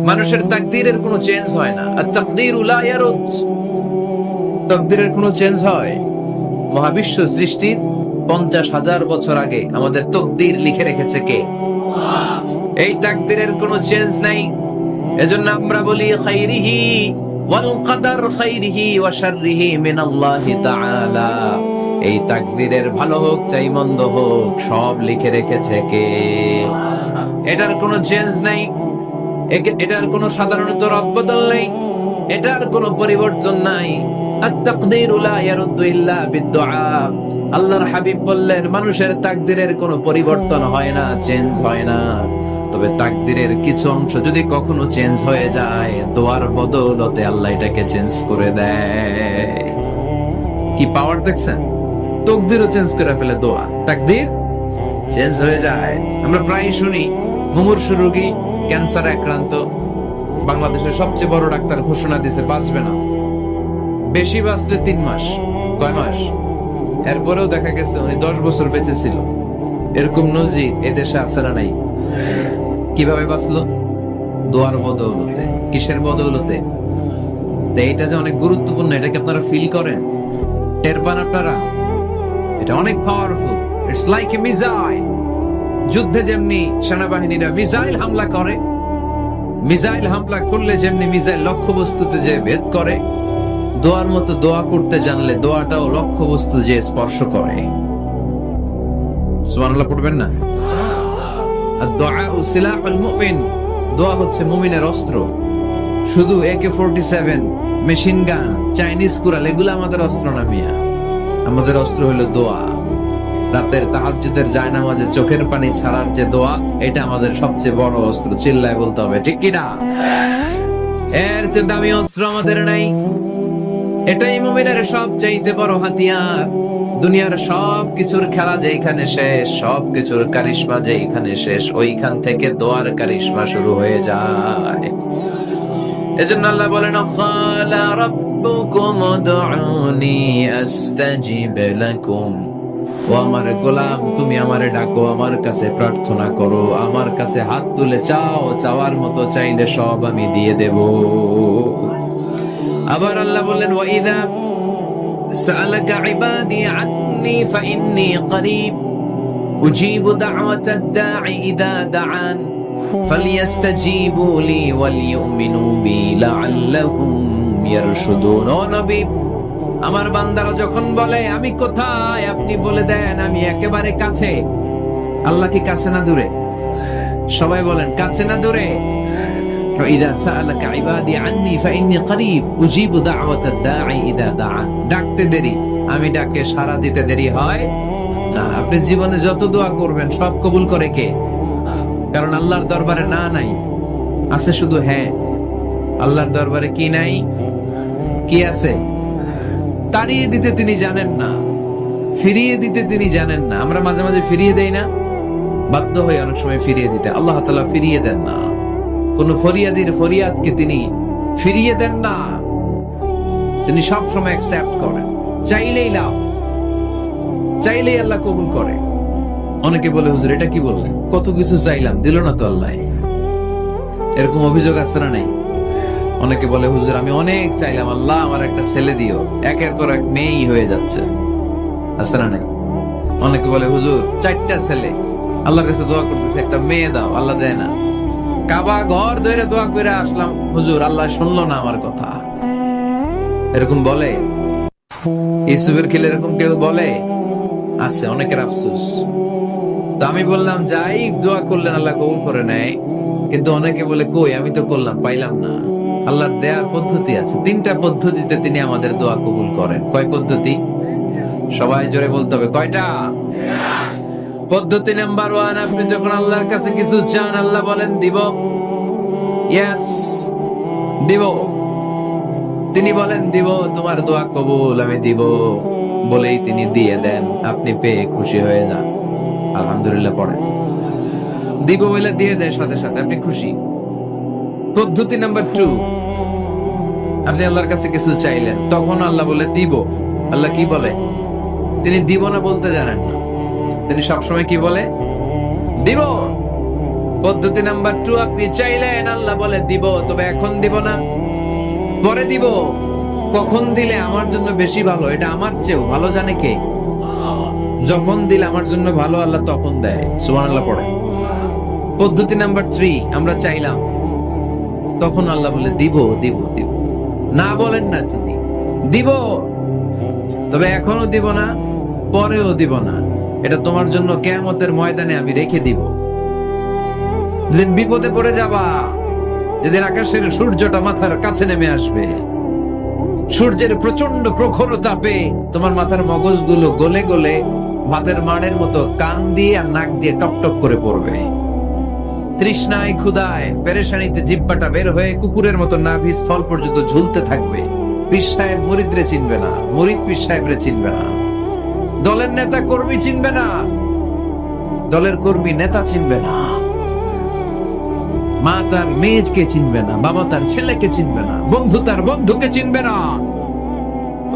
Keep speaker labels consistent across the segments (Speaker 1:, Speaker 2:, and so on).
Speaker 1: মানুষের তাকদীরের কোনো চেঞ্জ হয় না। আর তাকদীরু লা ইয়ারুদ, তাকদীরের কোনো চেঞ্জ হয়? মহাবিশ্ব সৃষ্টির 50,000 বছর আগে আমাদের তকদীর লিখে রেখেছে কে? এই তাকদীরের কোনো চেঞ্জ নাই। এজন্য আমরা বলি খাইরিহি ওয়াল কদর, খাইরিহি ওয়া শাররিহি মিনাল্লাহি তাআলা। এই তাকদীরের ভালো হোক চাই মন্দ হোক, সব লিখে রেখেছে কে? এটার কোনো চেঞ্জ নাই, এটার কোনো সাধারণত রদবদল নাই, এটার কোনো পরিবর্তন নাই। আত-তাকদীরু লা ইয়ারুদ্দু ইল্লা বিদ-দুআ। আল্লাহর হাবিব বললেন, মানুষের তাকদীরের কোনো পরিবর্তন হয় না, চেঞ্জ হয় না। তবে তাকদীরের কিছু অংশ যদি কখনো চেঞ্জ হয়ে যায়, দোয়ার বদৌলতে আল্লাহ এটাকে চেঞ্জ করে দেয়। কি পাওয়ার দেখছেন? তাকদীরও চেঞ্জ করে ফেলে দোয়া, তাকদীর চেঞ্জ হয়ে যায়। আমরা প্রায় শুনি মুমূর্ষু রোগী, ক্যান্সারে আক্রান্ত, বাংলাদেশের সবচেয়ে বড় ডাক্তার ঘোষণা দিয়েছে বাঁচবে না, বেশি বাঁচলে 3 মাস। কয় মাস? এরপরেও দেখা গেছে উনি 10 বছর বেঁচে ছিল। এরকম নজির এদেশে আছে না নাই? কিভাবে বাঁচলো? দোয়ার বদৌলতে। কিসের বদৌলতে? এইটা যে অনেক গুরুত্বপূর্ণ, এটা কি আপনারা ফিল করেন? টের পান আপনারা? এটা অনেক powerful. It's like a missile. যুদ্ধে যেমনি সেনাবাহিনীরা মিসাইল হামলা করে, মিসাইল হামলা করলে যেমনি মিসাইল লক্ষ্যবস্তুতে যে ভেদ করে, দোয়ার মতো দোয়া করতে জানলে দোয়াটাও লক্ষ্যবস্তু যে স্পর্শ করে। সুবহানাল্লাহ পড়বেন না? আর-দুআউ সিলাহুল মুমিন, দোয়া হচ্ছে মুমিনের অস্ত্র। শুধু AK-47, মেশিন গান, চাইনিজ কুড়াল এগুলো আমাদের অস্ত্র না মিয়া। আমাদের অস্ত্র হলো দোয়া। রাতের তাহাজ্জুদের জায়নামাজে চোখের পানি ছাড়ার যে দোয়া, এটা আমাদের সবচেয়ে বড় অস্ত্র। চিল্লায় বলতে হবে, ঠিক কি না? এর চেয়ে দামি অস্ত্র আমাদের নাই। এটাই মুমিনের সবচাইতে বড় হাতিয়ার। দুনিয়ার সব কিছুর খেলা যেখানে শেষ, সব কিছুর কারিশমা যেখানে শেষ, ওইখান থেকে দোয়ার কারিশমা শুরু হয়ে যায়। এজন্য আল্লাহ বলেন, ক্বালা রাব্বুকুম উদউনি আস্তাজিব লাকুম। ও আমার গোলাম, তুমি আমারে ডাকো, আমার কাছে প্রার্থনা করো, আমার কাছে হাত তুলে চাও, চাওয়ার মতো চাইলে সব আমি দিয়ে দেব। আবার আল্লাহ বললেন, ওয়া ইযা সাআলাকা ইবাদি আন্নী ফাইন্নী করিব উজিবু দাওয়াতাদ দাঈ ইযা দাআন ফালইস্তাজিবু লি ওয়াল ইউমিনু বি লাআল্লাহুম ইয়ারশুদুন। ও নবী, আমার বান্দারা যখন বলে আমি কোথায়, আপনি বলে দেন আমি একেবারে কাছে। আল্লাহ কি কাছে না দূরে? সবাই বলেন, কাছে না দূরে? وإذا سألك عبادي عني فإني قريب أجيب دعوة الداعي إذا دعان। ডাকতে দেরি, আমি ডাকে সাড়া দিতে দেরি হয় না। আপনি জীবনে যত দোয়া করবেন সব কবুল করে কে? কারণ আল্লাহর দরবারে না নাই, আছে শুধু হ্যাঁ। আল্লাহর দরবারে কি নাই? কি আছে? তাড়িয়ে দিতে তিনি জানেন না, ফিরিয়ে দিতে তিনি জানেন না। আমরা মাঝে মাঝে ফিরিয়ে দেই না, বাধ্য হয়ে অনেক সময় ফিরিয়ে দিতে। আল্লাহ তাআলা ফিরিয়ে দেন না। কোন ফরিয়াদির ফরিয়াদকে তিনি ফিরিয়ে দেন না, তিনি সব সময় অ্যাকসেপ্ট করেন। চাইলেই লাও, চাইলেই আল্লাহ কবুল করে। অনেকে বলে, হুজুর এটা কি বললেন? কত কিছু চাইলাম, দিল না তো আল্লাহ। এরকম অভিযোগ আছে না নাই? অনেকে বলে, হুজুর আমি অনেক চাইলাম, আল্লাহ আমার একটা ছেলে দিও, একের পর এক মেয়েই হয়ে যাচ্ছে। আছে না নাই? অনেকে বলে, হুজুর 4টা ছেলে, আল্লাহর কাছে দোয়া করতেছে একটা মেয়ে দাও, আল্লাহ দেয় না। কাবা ঘর ধরে দোয়া করে আসলাম, হুজুর আল্লাহ শুনলো না আমার কথা। এরকম বলে? ইউসুফের খেলে এরকম কেউ বলে? আছে, অনেকের আফসোস। তো আমি বললাম, যাই দোয়া করলেন আল্লাহ কবুল করে নেয়, কিন্তু অনেকে বলে, কই আমি তো করলাম পাইলাম না। আল্লাহর দেয়ার পদ্ধতি আছে, 3টা পদ্ধতিতে তিনি আমাদের দোয়া কবুল করেন। কয় পদ্ধতি? সবাই জোরে বলতে হবে, কয়টা? পদ্ধতি নাম্বার 1, আপনি যখন আল্লাহর কাছে কিছু চান, আল্লাহ বলেন দিব, ইয়েস দিব। তিনি বলেন দিব, তোমার দোয়া কবুল, আমি দিব, বলেই তিনি দিয়ে দেন। আপনি পেয়ে খুশি হয়ে যান, আলহামদুলিল্লাহ পড়েন। দিব বলে দিয়ে দেয় সাথে সাথে, আপনি খুশি। পদ্ধতি নাম্বার 2, আপনি আল্লাহর কাছে কিছু চাইলেন, তখন আল্লাহ বলে দিব। আল্লাহ কি বলে? তিনি দিব না বলতে জানেন না, তিনি সবসময় কি বলে? দিব। পদ্ধতি নাম্বার 2, আপনি চাইলেন, আল্লাহ বলে দিব, তবে এখন দিব না, পরে দিব। কখন দিলে আমার জন্য বেশি ভালো, এটা আমার চেয়েও ভালো জানে কে? যখন দিলে আমার জন্য ভালো, আল্লাহ তখন দেয়। সুবহানাল্লাহ পড়ে। পদ্ধতি নাম্বার 3, আমরা চাইলাম, তখন আল্লাহ বলে দিব দিব দিব। না বলেন না তিনি, দিব, তবে এখনো দিব না, পরেও দিব না। এটা তোমার জন্য কিয়ামতের ময়দানে আমি রেখে দিব। যেদিন বিপদে পড়ে যাবা, যেদিন আকাশের সূর্যটা মাথার কাছে নেমে আসবে, সূর্যের প্রচন্ড প্রখর তাপে তোমার মাথার মগজগুলো গলে গলে ভাতের মাড়ের মতো কান দিয়ে আর নাক দিয়ে টপ টপ করে পড়বে। তৃষ্ণায় ক্ষুধায় পেরেশানিতে জিহ্বাটা বের হয়ে কুকুরের মতো নাভি স্থল পর্যন্ত ঝুলতে থাকবে। পীর সাহেব মুরিদরে চিনবে না, মুরিদ পীর সাহেবরে চিনবে না, দলের নেতা কর্মী চিনবে না, দলের কর্মী নেতা চিনবে না, মা তার মেয়েকে চিনবে না, বাবা তার ছেলেকে চিনবে না, বন্ধু তার বন্ধুকে চিনবে না।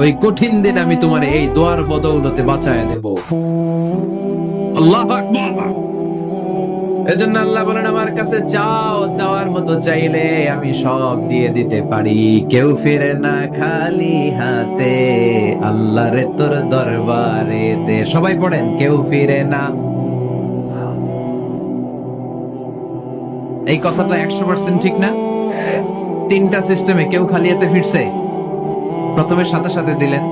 Speaker 1: ওই কঠিন দিন আমি তোমার এই দোয়ার বদৌলতে বাঁচায় দেব। আল্লাহু আকবার। এজন্য আল্লাহ বলেন, আমার কাছে চাও, চাওয়ার মতো চাইলে আমি সব দিয়ে দিতে পারি। কেউ ফিরে না খালি হাতে, আল্লাহ রে তোর দরবারে দে। সবাই পড়েন, কেউ ফিরে না। এই কথাটা 100% ঠিক না? 3টা সিস্টেমে কেউ খালি হাতে ফিরছে? প্রথমে সাথে সাথে দিলেন,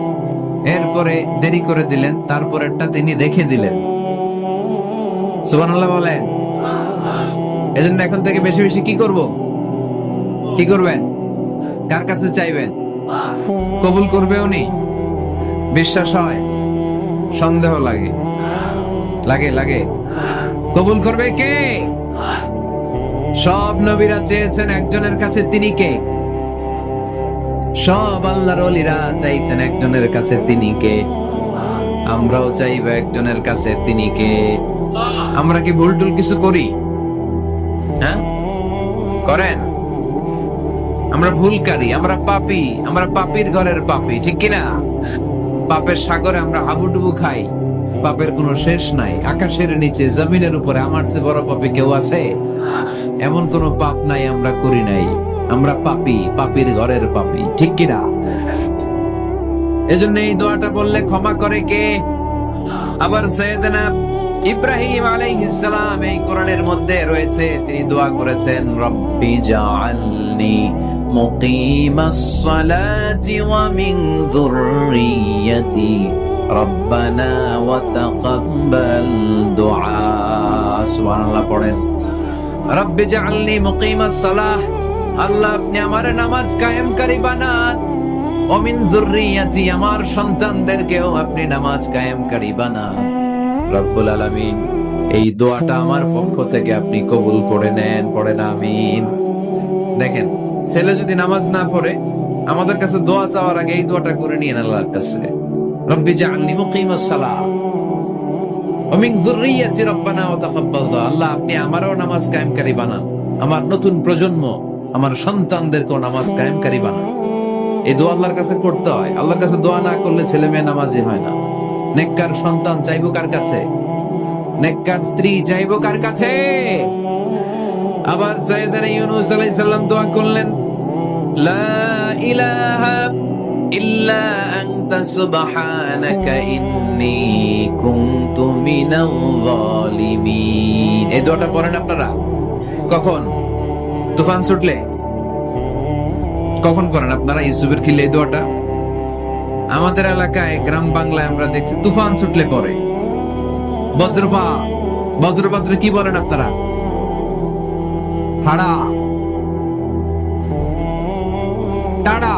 Speaker 1: এরপরে দেরি করে দিলেন, তারপরেরটা তিনি রেখে দিলেন। সুবহানাল্লাহ বলেন। এজন্য এখন থেকে বেশি বেশি কি করব? কি করবেন? কার কাছে চাইবেন? কবুল করবে উনি? বিশ্বাস হয়? সন্দেহ লাগে? লাগে লাগে? কবুল করবে কে? সব নবীরা চেয়েছেন একজনের কাছে, তিনি কে? সব আল্লাহর ওলিরা চাইতেন একজনের কাছে, তিনি কে? আমরাও চাইব একজনের কাছে, তিনি কে? আমরা কি ভুল টুল কিছু করি? হ্যাঁ, করেন? আমরা ভুলকারী, আমরা পাপী, আমরা পাপীর ঘরের পাপী, ঠিক কিনা? পাপের সাগরে আমরা হাবুডুবু খাই, পাপের কোনো শেষ নাই। আকাশের নিচে জমিনের উপরে আমার চেয়ে বড় পাপী কেউ আছে? এমন কোন পাপ নাই আমরা করি নাই। আমরা পাপী, পাপীর ঘরের পাপী, ঠিক কিনা? এজন্য এই দোয়াটা বললে ক্ষমা করে কে? আবার সাইয়েদনা ইব্রাহিম আলাইহিস সালাম এই কোরআনের মধ্যে রয়েছে, তিনি দোয়া করেছেন, রব্বি জাআলনি মুকিমাস সালাতি ওয়া মিন যুররিয়্যাতি রব্বানা ওয়া তাকাব্বাল দুআ। সুবহানাল্লাহ পড়েন। রব্বি জাআলনি মুকিমাস সালাহ, আল্লাহ আপনি আমার নামাজ কায়েমকারী বানান। ওয়া মিন যুররিয়্যাতি, আমার সন্তানদেরকেও আপনি নামাজ কায়েমকারী বানান। রব্বুল আলামিন, এই দোয়াটা আমার পক্ষ থেকে আপনি কবুল করে নেন। পড়েন আমিন। দেখেন, ছেলে যদি নামাজ না পড়ে, আমাদের কাছে দোয়া চাওয়ার আগে এই দোয়াটা করে নিয়েন আল্লাহর কাছে, রব্বি জাআলনি মুকিমাস সালাহ ওয়া মিন যুররিয়্যাতি রব্বানা ওয়া তাকাব্বাল দুআ। আল্লাহ আপনি আমারও নামাজ কায়েমকারী বানান, আমার নতুন প্রজন্ম, আমার সন্তানদেরকেও নামাজ কায়েমকারী বানান। এই দোয়া আল্লাহর কাছে করতে হয়। আল্লাহর কাছে দোয়া না করলে ছেলে মেয়ে নামাজি হয় না। নেককার সন্তান চাইবো কার কাছে? নেককার স্ত্রী চাইবো কার কাছে? আবার সাইয়েদনা ইউনূস আলাইহিস সালাম দোয়া করলেন, লা ইলাহা ইল্লা আনতা সুবহানাকা ইন্নী কুনতু মিনাল যালিমিন। এই দোয়াটা পড়েন আপনারা কখন? তুফান ছুটলে? কখন করেন আপনারা ইউসুফের খিলে এই দোয়াটা? আমাদের এলাকায় গ্রাম বাংলায় আমরা দেখছি তুফান ছুটলে পরে। বজ্রপাত, বজ্রপাত্রে কি বলেন আপনারা? হাড়া, টাড়া।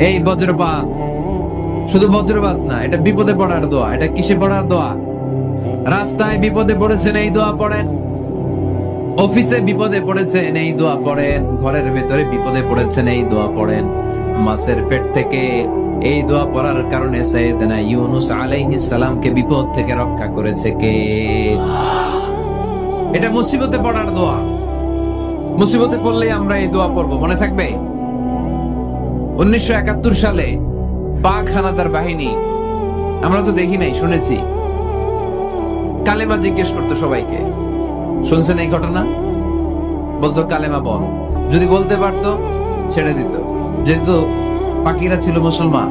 Speaker 1: এই বজ্রপাত শুধু বজ্রপাত না, এটা বিপদে পড়ার দোয়া। এটা কিসে পড়ার দোয়া? রাস্তায় বিপদে পড়েছেন, এই দোয়া পড়েন। অফিসে বিপদে পড়েছেন, এই দোয়া পড়েন। ঘরের ভেতরে বিপদে পড়েছেন, এই দোয়া পড়েন। মাছের পেট থেকে এই দোয়া পড়ার কারণে সাইয়েদনা ইউনূস আলাইহিস সালামকে বিপদ থেকে রক্ষা করেছে কে? এটা মুসিবতে পড়ার দোয়া। মুসিবতে পড়লে আমরা এই দোয়া পড়বো, মনে থাকবে? 1971 সালে পাক হানাদার বাহিনী, আমরা তো দেখি নাই, শুনেছি, কালেমা জিজ্ঞেস করতো সবাইকে। শুনছেন এই ঘটনা? বলতো কালেমা বল, যদি বলতে পারতো ছেড়ে দিত। যেহেতু পাকিরা ছিল মুসলমান,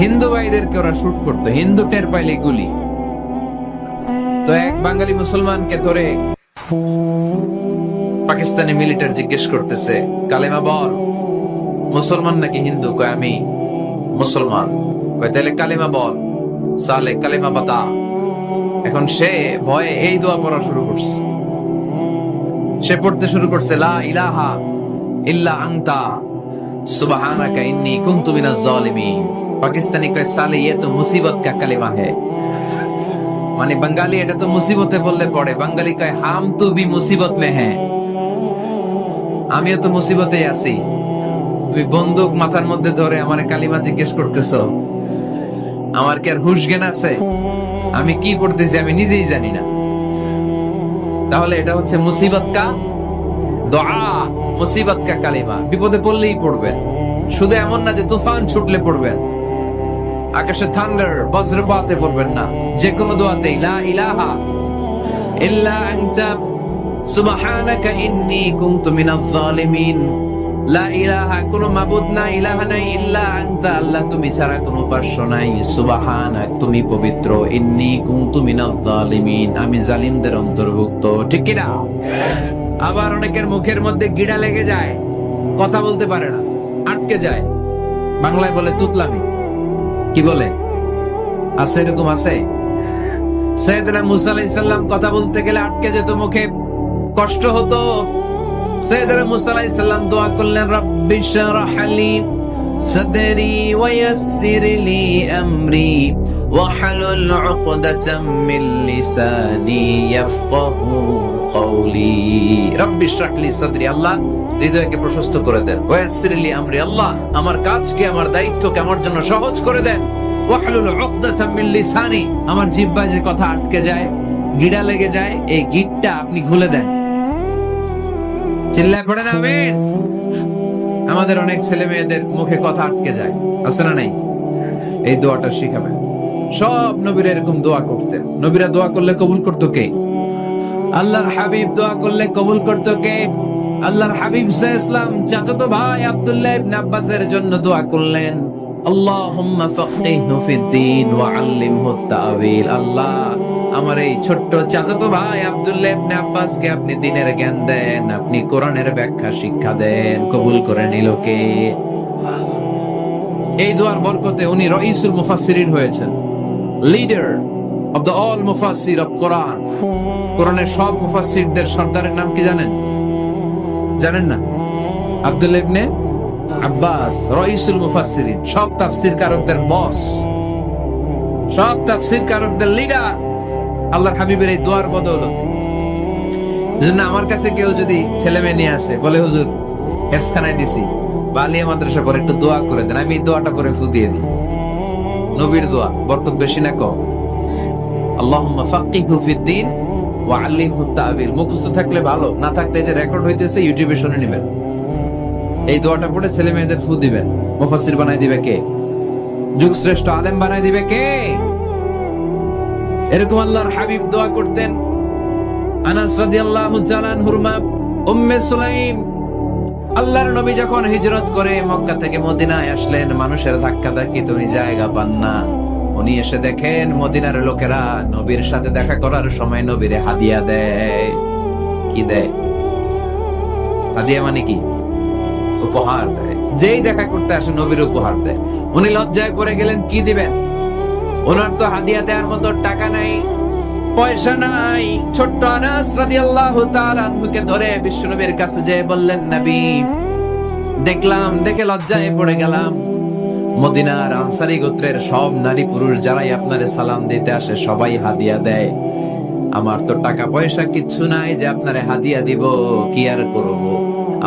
Speaker 1: হিন্দু ভাইদেরকে ওরা শুট করতো, হিন্দু টের পাইলে গুলি। তো এক বাঙালি মুসলমানকে ধরে পাকিস্তানি মিলিটারি জিজ্ঞেস করতেছে, কালেমা বল, মুসলমান নাকি হিন্দু? কয় আমি মুসলমান। কয় তাহলে কালেমা বল, সালে কালেমা বাতা। এখন সে ভয়ে এই দোয়া পড়া শুরু করছে। সে পড়তে শুরু করছে, লা ইলাহা ইল্লা আনতা সুবহানাকা ইন্নী কুনতু মিনাজ জালিমিন। পাকিস্তানি কয় সালে ये तो मुसीबत का कलेमा है। মানে বাঙালি এটা তো মুসিবতে বললে পড়ে, বাঙালি কয় হাম তু ভি মুসিবত মে হ্যাঁ, আমিও তো মুসিবতেই আছি। তুমি বন্দুক মাথার মধ্যে ধরে আমার কালিমা জিজ্ঞেস করতেছো, আমার কি আর হুঁশ জ্ঞান আছে? আমি কি পড়তেছি আমি নিজেই জানি না। তাহলে এটা হচ্ছে মুসিবত কা দোয়া, মুসিবত কা কালিমা। বিপদে পড়লেই পড়বেন, শুধু এমন না যে তুফান ছুটলে পড়বেন, আকাশে থান্ডার বজ্রপাতে পড়বেন না। যে কোনো দোয়াতেই লা ইলাহা ইল্লা আনতা সুবহানাকা ইন্নী কুনতু মিনাজ জালিমিন। লা ইলাহা, কোনো মাবুদ নাই, ইলাহা নাই, ইল্লা আনতা, আল্লাহ তুমি ছাড়া কোনো উপাস্য নাই, সুবহানাক তুমি পবিত্র, ইন্নী কুনতু মিনাজ জালিমিন আমি জালিমদের অন্তর্ভুক্ত। ঠিক কি না? আবার অনেকের মুখের মধ্যে গিড়া লেগে যায়, কথা বলতে পারে না, আটকে যায়। বাংলায় বলে তুতলামি। কি বলে? আছে, এরকম আছে। সাইয়েদনা মুসা আলাইহিস সালাম কথা বলতে গেলে আটকে যেত, মুখে কষ্ট হতো। সাইয়েদনা মুসা আলাইহিস সালাম দোয়া করলেন, রাব্বি শরহ লি সাদরি ওয়া ইয়াসসির লি আমরি ওয়াহলুল উকদাতাম মিন লিসানি ইয়াফকাহু কওলি। রাব্বি শরহ লি সাদরি, আল্লাহ হৃদয়কে প্রশস্ত করে দেন। ওয়া ইয়াসসির লি আমরি, আল্লাহ আমার কাজকে, আমার দায়িত্বকে আমার জন্য সহজ করে দেন। ওয়াহলুল উকদাতাম মিন লিসানি, আমার জিহ্বায় যে কথা আটকে যায়, গিড়া লেগে যায়, এই গিটটা আপনি খুলে দেন। চিল্লায় পড়েন আমিন। আমাদের অনেক ছেলে মেয়েদের মুখে কথা আটকে যায়, আছে না নাই? এই দোয়াটা শিখাবেন। সব নবীরা এরকম দোয়া করতেন। নবীরা দোয়া করলে কবুল করতো কে? আল্লাহর হাবিব দোয়া করলে কবুল করতো কে? আল্লাহর হাবিব সাল্লাল্লাহু আলাইহি ওয়াসাল্লাম চাচাতো ভাই আব্দুল্লাহ ইবনে আব্বাসের জন্য দোয়া করলেন, আল্লাহুম্মা ফাক্কিহহু ফিদ-দীন ওয়া আল্লিমহু তা'ওয়িল। আল্লাহ আমার এই ছোট্ট চাচাতো ভাই আব্দুল্লাহ ইবনে আব্বাসকে আপনি দ্বীনের জ্ঞান দেন, আপনি কোরআনের ব্যাখ্যা শিক্ষা দেন। কবুল করে নিল কে? এই দোয়ার বরকতে উনি রাইসুল মুফাসসিরিন হয়েছেন, লিডার অফ দ্য অল মুফাসসির অফ কোরআন। কোরআনের সব মুফাসসিরদের সর্দারের নাম কি জানেন? জানেন না? আব্দুল্লাহ ইবনে আব্বাস রাইসুল মুফাসসিরিন, সব তাফসীর কারকদের বস, সব তাফসীর কারকদের লিডার। আল্লাহর হাবিবের এই দোয়ার বদৌলতে। এজন্য আমার কাছে কেউ যদি ছেলে মেয়ে নিয়ে আসে, বলে হুজুর হেফজখানায় দিছি বা আলিয়া মাদ্রাসা পরে একটু দোয়া করে দেন, আমি এই দোয়াটা করে ফুদিয়ে দিই। নবীর দোয়া, বরকত বেশি না কম? আল্লাহুম্মা ফাক্কিহহু ফিদ-দীন ওয়া আল্লিমহু তা'ওয়িল। মুখস্থ থাকলে ভালো, না থাকলে যে রেকর্ড হইতেছে ইউটিউবে শুনে নেবেন। এই দোয়াটা পড়ে ছেলে মেয়েদের ফু দিবেন। মুফাসসির বানাই দিবে কে? যুগ শ্রেষ্ঠ আলেম বানাই দিবে কে? এরকম আল্লাহর হাবিব দোয়া করতেন। আনাস রাদিয়াল্লাহু তাআলা আনহুর মা উম্মে সুলাইম, আল্লাহর নবী যখন হিজরত করে মক্কা থেকে মদিনায় আসলেন, মানুষের ধাক্কাধাক্কিতে উনি জায়গা পান না। উনি এসে দেখেন মদিনার লোকেরা নবীর সাথে দেখা করার সময় নবীরে হাদিয়া দেয়। কি দেয়? হাদিয়া মানে কি? উপহার দেয়। যেই দেখা করতে আসে নবীর উপহার দেয়। উনি লজ্জায় পড়ে গেলেন, কি দিবেন? ওনার তো হাদিয়া দেওয়ার মতো টাকা নাই, পয়সা নাই। ছোট্ট আনাস রাদিয়াল্লাহু তাআলা আনহুকে ধরে বিশ্বনবীর কাছে যেয়ে বললেন, নবী দেখলাম, দেখে লজ্জায় পড়ে গেলাম, মদিনার আনসারী গোত্রের সব নারী পুরুষ যারাই আপনারে সালাম দিতে আসে সবাই হাদিয়া দেয়। আমার তো টাকা পয়সা কিচ্ছু নাই যে আপনারে হাদিয়া দিব, কি আর করব?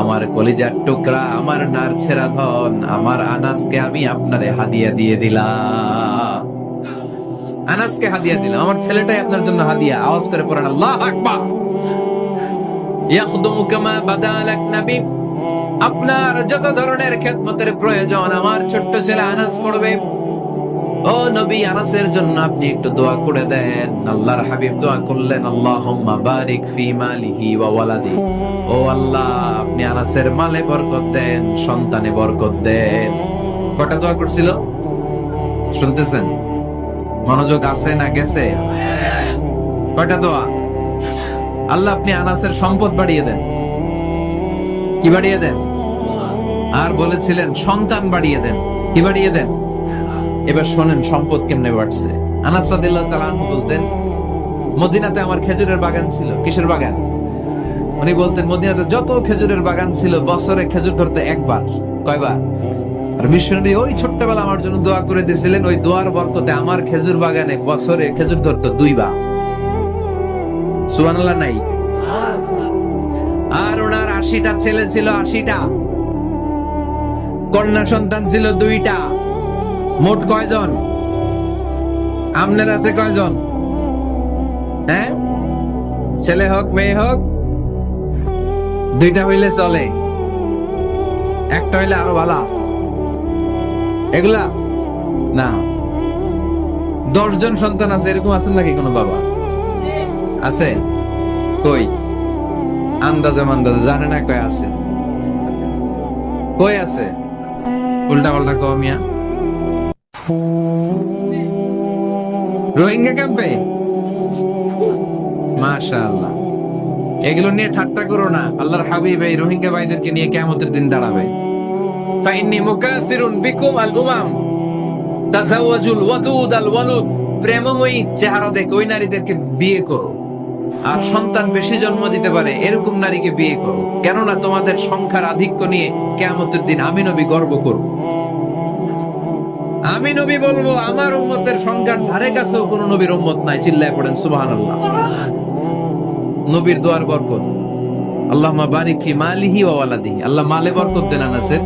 Speaker 1: আমার কলিজার টুকরা, আমার নার ছেঁড়া ধন, আমার আনাসকে আমি আপনারে হাদিয়া দিয়ে দিলাম। আনাসকে হাদিয়া দিলাম, আমার ছেলেটাই আপনার জন্য হাদিয়া। আওয়াজ করে পড়েন আল্লাহু আকবার। ইয়াখদুমু কামা বাদালাক নবী, আপনার যত ধরনের খেদমতের প্রয়োজন আমার ছোট্ট ছেলে আনাস করবে। ও নবী, আনাসের জন্য আপনি একটু দোয়া করে দেন। আল্লাহর হাবিব দোয়া করলেন, আল্লাহুম্মা বারিক ফি মালিহি ওয়া ওয়ালাদি। ও আল্লাহ, আপনি আনাসের মালে বরকত দেন, সন্তানে বরকত দেন। কটা দোয়া করছিল শুনতেছেন? মনোযোগ আছে না গেছে? কয়টা দোয়া? আল্লাহ আপনি আনাসের সম্পদ বাড়িয়ে দেন। কি বাড়িয়ে দেন? আর বলেছিলেন সন্তান বাড়িয়ে দেন। কি বাড়িয়ে দেন? এবার শোনেন সম্পদ কেমনে বাড়ছে। আনাস রাদিয়াল্লাহু তাআলা আনহু বলতেন, মদিনাতে আমার খেজুরের বাগান ছিল। কিসের বাগান? উনি বলতেন মদিনাতে যত খেজুরের বাগান ছিল বছরে খেজুর ধরতে একবার। কয়বার? আর মিশনারি ওই ছোট্টবেলা আমার জন্য দোয়া করে দিয়েছিলেন, ওই দোয়ার বরকতে আমার খেজুর বাগানে বছরে খেজুর ধরতো 2 বার। সুবহানাল্লাহ নাই? আর ওনার 80টা ছেলে ছিল, 80টা। কন্যা সন্তান ছিল 2টা। মোট কয়জন? আপনার আছে কয়জন? হ্যাঁ, ছেলে হোক মেয়ে হোক, 2টা হইলে চলে, একটা হইলে আরো ভালো। এগুলা না, 10 জন সন্তান আছে, এরকম আছেন নাকি কোনো বাবা? আছে? কই? আন্দাজে মান্দাজে জানে না কয় আছে। কই আছে? উল্টা পাল্টা কও মিয়া। রোহিঙ্গা ক্যাম্পে? মাশাআল্লাহ। এগুলো নিয়ে ঠাট্টা করো না। আল্লাহর হাবিব এই রোহিঙ্গা ভাইদেরকে নিয়ে কিয়ামতের দিন দাঁড়াবে। ফাইন্নী মুকাসিরুন বিকুম আল উমাম তাজাওয়াজুল ওয়াদুদ আল ওয়ালুদ। প্রেমময়ী চেহারা দেখে ওই নারীদেরকে বিয়ে করো, আর সন্তান বেশি জন্ম দিতে পারে এরকম নারীকে বিয়ে করো। কেননা তোমাদের সংখ্যার আধিক্য নিয়ে কিয়ামতের দিন আমি নবী গর্ব করব। আমি নবী বলবো আমার উম্মতের সংখ্যার ধারে কাছেও কোন নবীর উম্মত নাই। চিল্লায় পড়েন সুবহানাল্লাহ। নবীর দোয়ার বরকত। আল্লাহুম্মা বারিক ফি মালিহি ওয়া ওয়ালাদিহি। আল্লাহ মালে বরকত দেন, আনাসের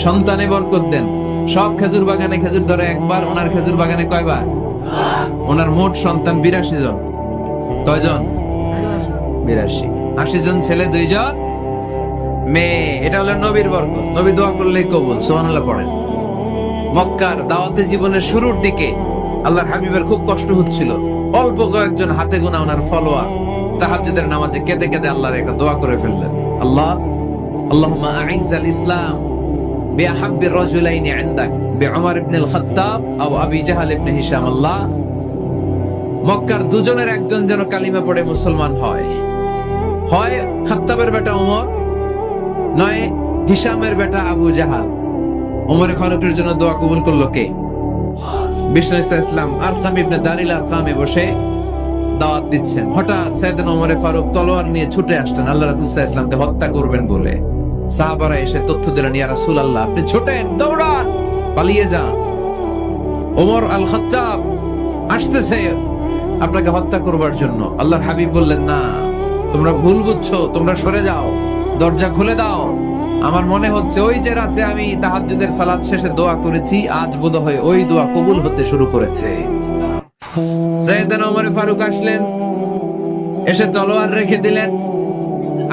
Speaker 1: সন্তানে বরকত দেন। সব খেজুর বাগানে খেজুর ধরে একবার, ওনার খেজুর বাগানে কয়বার? ওনার মোট সন্তান 82 জন। কয়জন? 82। 80 জন ছেলে, 2 জন মেয়ে। এটা হলো নবীর বরকত। নবী দোয়া করলেই কবুল। সুবহানাল্লাহ পড়েন। মক্কার দাওয়াতে জীবনের শুরুর দিকে আল্লাহর হাবিবের খুব কষ্ট হচ্ছিল। অল্প কয়েকজন হাতে গোনা ওনার ফলোয়ার তাহাজ্জুদের নামাজে কেঁদে কেঁদে আল্লাহর একটা দোয়া করে ফেললেন। আল্লাহুম্মা আইজ্জাল ইসলাম বিআহাব্বির রাজুলাইনি ইনদাক বিউমর ইবনে আল খাত্তাব আও আবি জাহল ইবনে হিশাম। আল্লাহ, মক্কার দুজনের একজন যেন কালিমা পড়ে মুসলমান হয়। হয় খাত্তাবের বেটা ওমর, নয় হিশামের বেটা আবু জাহাল। ওমরে ফারুকের জন্য দোয়া কবুল করলো কে? বিষ্ণু ইসলাম আরকাম ইবনে দারিল আরকামে বসে দাওয়াত দিচ্ছেন। হঠাৎ সাইয়েদনা ওমরে ফারুক তলোয়ার নিয়ে ছুটে আসলেন আল্লাহ রাসূল সাল্লাল্লাহু আলাইহি ওয়াসাল্লামকে হত্যা করবেন বলে। সাহাবারা এসে তথ্য দিলেন, ইয়া রাসূলুল্লাহ, আপনি ছোটেন, দৌড়ান, পালিয়ে যান। ওমর আল খাত্তাব আসতেছে আপনাকে হত্যা করবার জন্য। আল্লাহর হাবিব বললেন, না, তোমরা ভুল বুঝছো, তোমরা সরে যাও, দরজা খুলে দাও। আমার মনে হচ্ছে ওই যে রাতে আমি তাহাজ্জুদের সালাত শেষে দোয়া করেছি, আজ বোধহয় ওই দোয়া কবুল হতে শুরু করেছে। সাইয়েদনা ওমর ফারুক আসলেন, এসে তলোয়ার রেখে দিলেন,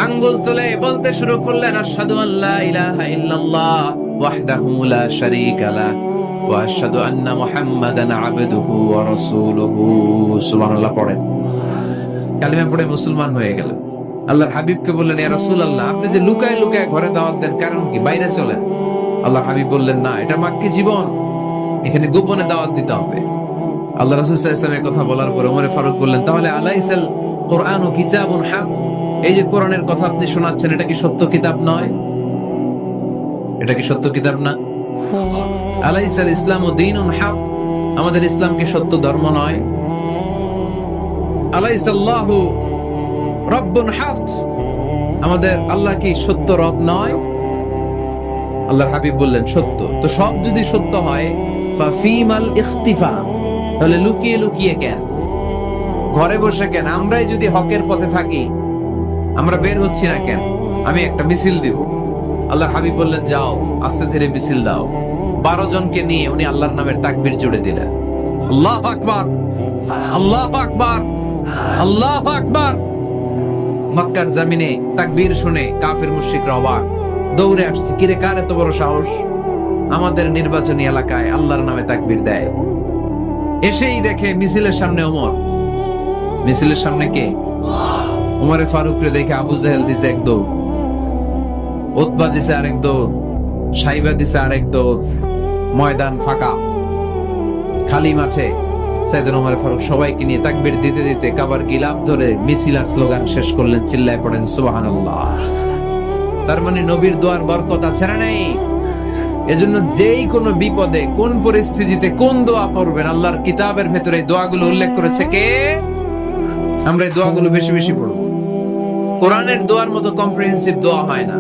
Speaker 1: আঙ্গুল তুলে বলতে শুরু করলেন, আশহাদু আল্লা ইলাহা ইল্লাল্লাহ ওয়াহদাহু লা শারীকা লাহ ওয়া আশহাদু আন্না মুহাম্মাদান আবদুহু ওয়া রাসূলুহু। সুবহানাল্লাহ পড়েন। কালিমা পড়ে মুসলমান হয়ে গেলেন। আল্লাহর হাবিবকে বললেন, ইয়া রাসূলুল্লাহ, আপনি যে লুকায় লুকায় ঘরে দাওয়াত দেন, কারণ কি? বাইরে চলেন। আল্লাহর হাবিব বললেন, না, এটা মাক্কি জীবন, এখানে গোপনে দাওয়াত দিতে হবে। আল্লাহ রাসূল সাল্লাল্লাহু আলাইহি ওয়াসাল্লামের কথা বলার পরে ওমর ফারুক বললেন, তাহলে আলাইসাল কুরআনু কিতাবুন হক, এই যে কোরআনের কথা আপনি শোনাচ্ছেন, এটা কি সত্য কিতাব নয়? এটা কি সত্য কিতাব না? আলাইসাল ইসলামু দীনুন হক, আমাদের ইসলাম কি সত্য ধর্ম নয়? আলাইসাল্লাহু রব্বুন হক, আমাদের আল্লাহ কি সত্য রব নয়? আল্লাহর হাবিব বললেন, সত্য। তো সব যদি সত্য হয়, ফাফিমাল ইখতিফা, তাহলে লুকিয়ে লুকিয়ে কেন, ঘরে বসে কেন? আমরাই যদি হকের পথে থাকি, আমরা বের হচ্ছি না কেন? আমি একটা মিছিল দিব। আল্লাহর হাবিব বললেন, যাও, আস্তে ধীরে মিছিল দাও। 12 জনকে নিয়ে উনি আল্লাহর নামের তাকবীর জুড়ে দিলেন। আল্লাহু আকবার, আল্লাহু আকবার, আল্লাহু আকবার। মক্কার জমিনে তাকবীর শুনে কাফির মুশরিকরা অবাক, দৌড়ে আসছে, কিরে, কার এত বড় সাহস? আমাদের নির্বাচনী এলাকায় আল্লাহর নামে তাকবীর দেয়, এসেই দেখে মিছিলের সামনে ওমর, মিছিলের সামনে কে? ওমরে ফারুকরে দেখে আবু জাহেল দিছে এক দৌড়, উতবা দিছে আরেক দৌড়, সাইবা দিছে আরেক দৌড়, ময়দান ফাঁকা, খালি মাঠে সাইয়েদনা ওমর ফারুক সবাইকে নিয়ে তাকবীর দিতে দিতে কাবার গিলাফ ধরে মিছিল আর স্লোগান শেষ করলেন, চিল্লায় পড়েন সুবহানাল্লাহ। তার মানে নবীর দোয়ার বরকত আছে না নাই? এজন্য যেই কোনো বিপদে কোন পরিস্থিতিতে কোন দোয়া পড়বেন, আল্লাহর কিতাবের ভেতরে এই দোয়াগুলো উল্লেখ করেছে কে? আমরা এই দোয়াগুলো বেশি বেশি পড়ব। কোরআনের দোয়ার মতো কম্প্রিহেন্সিভ দোয়া হয় না।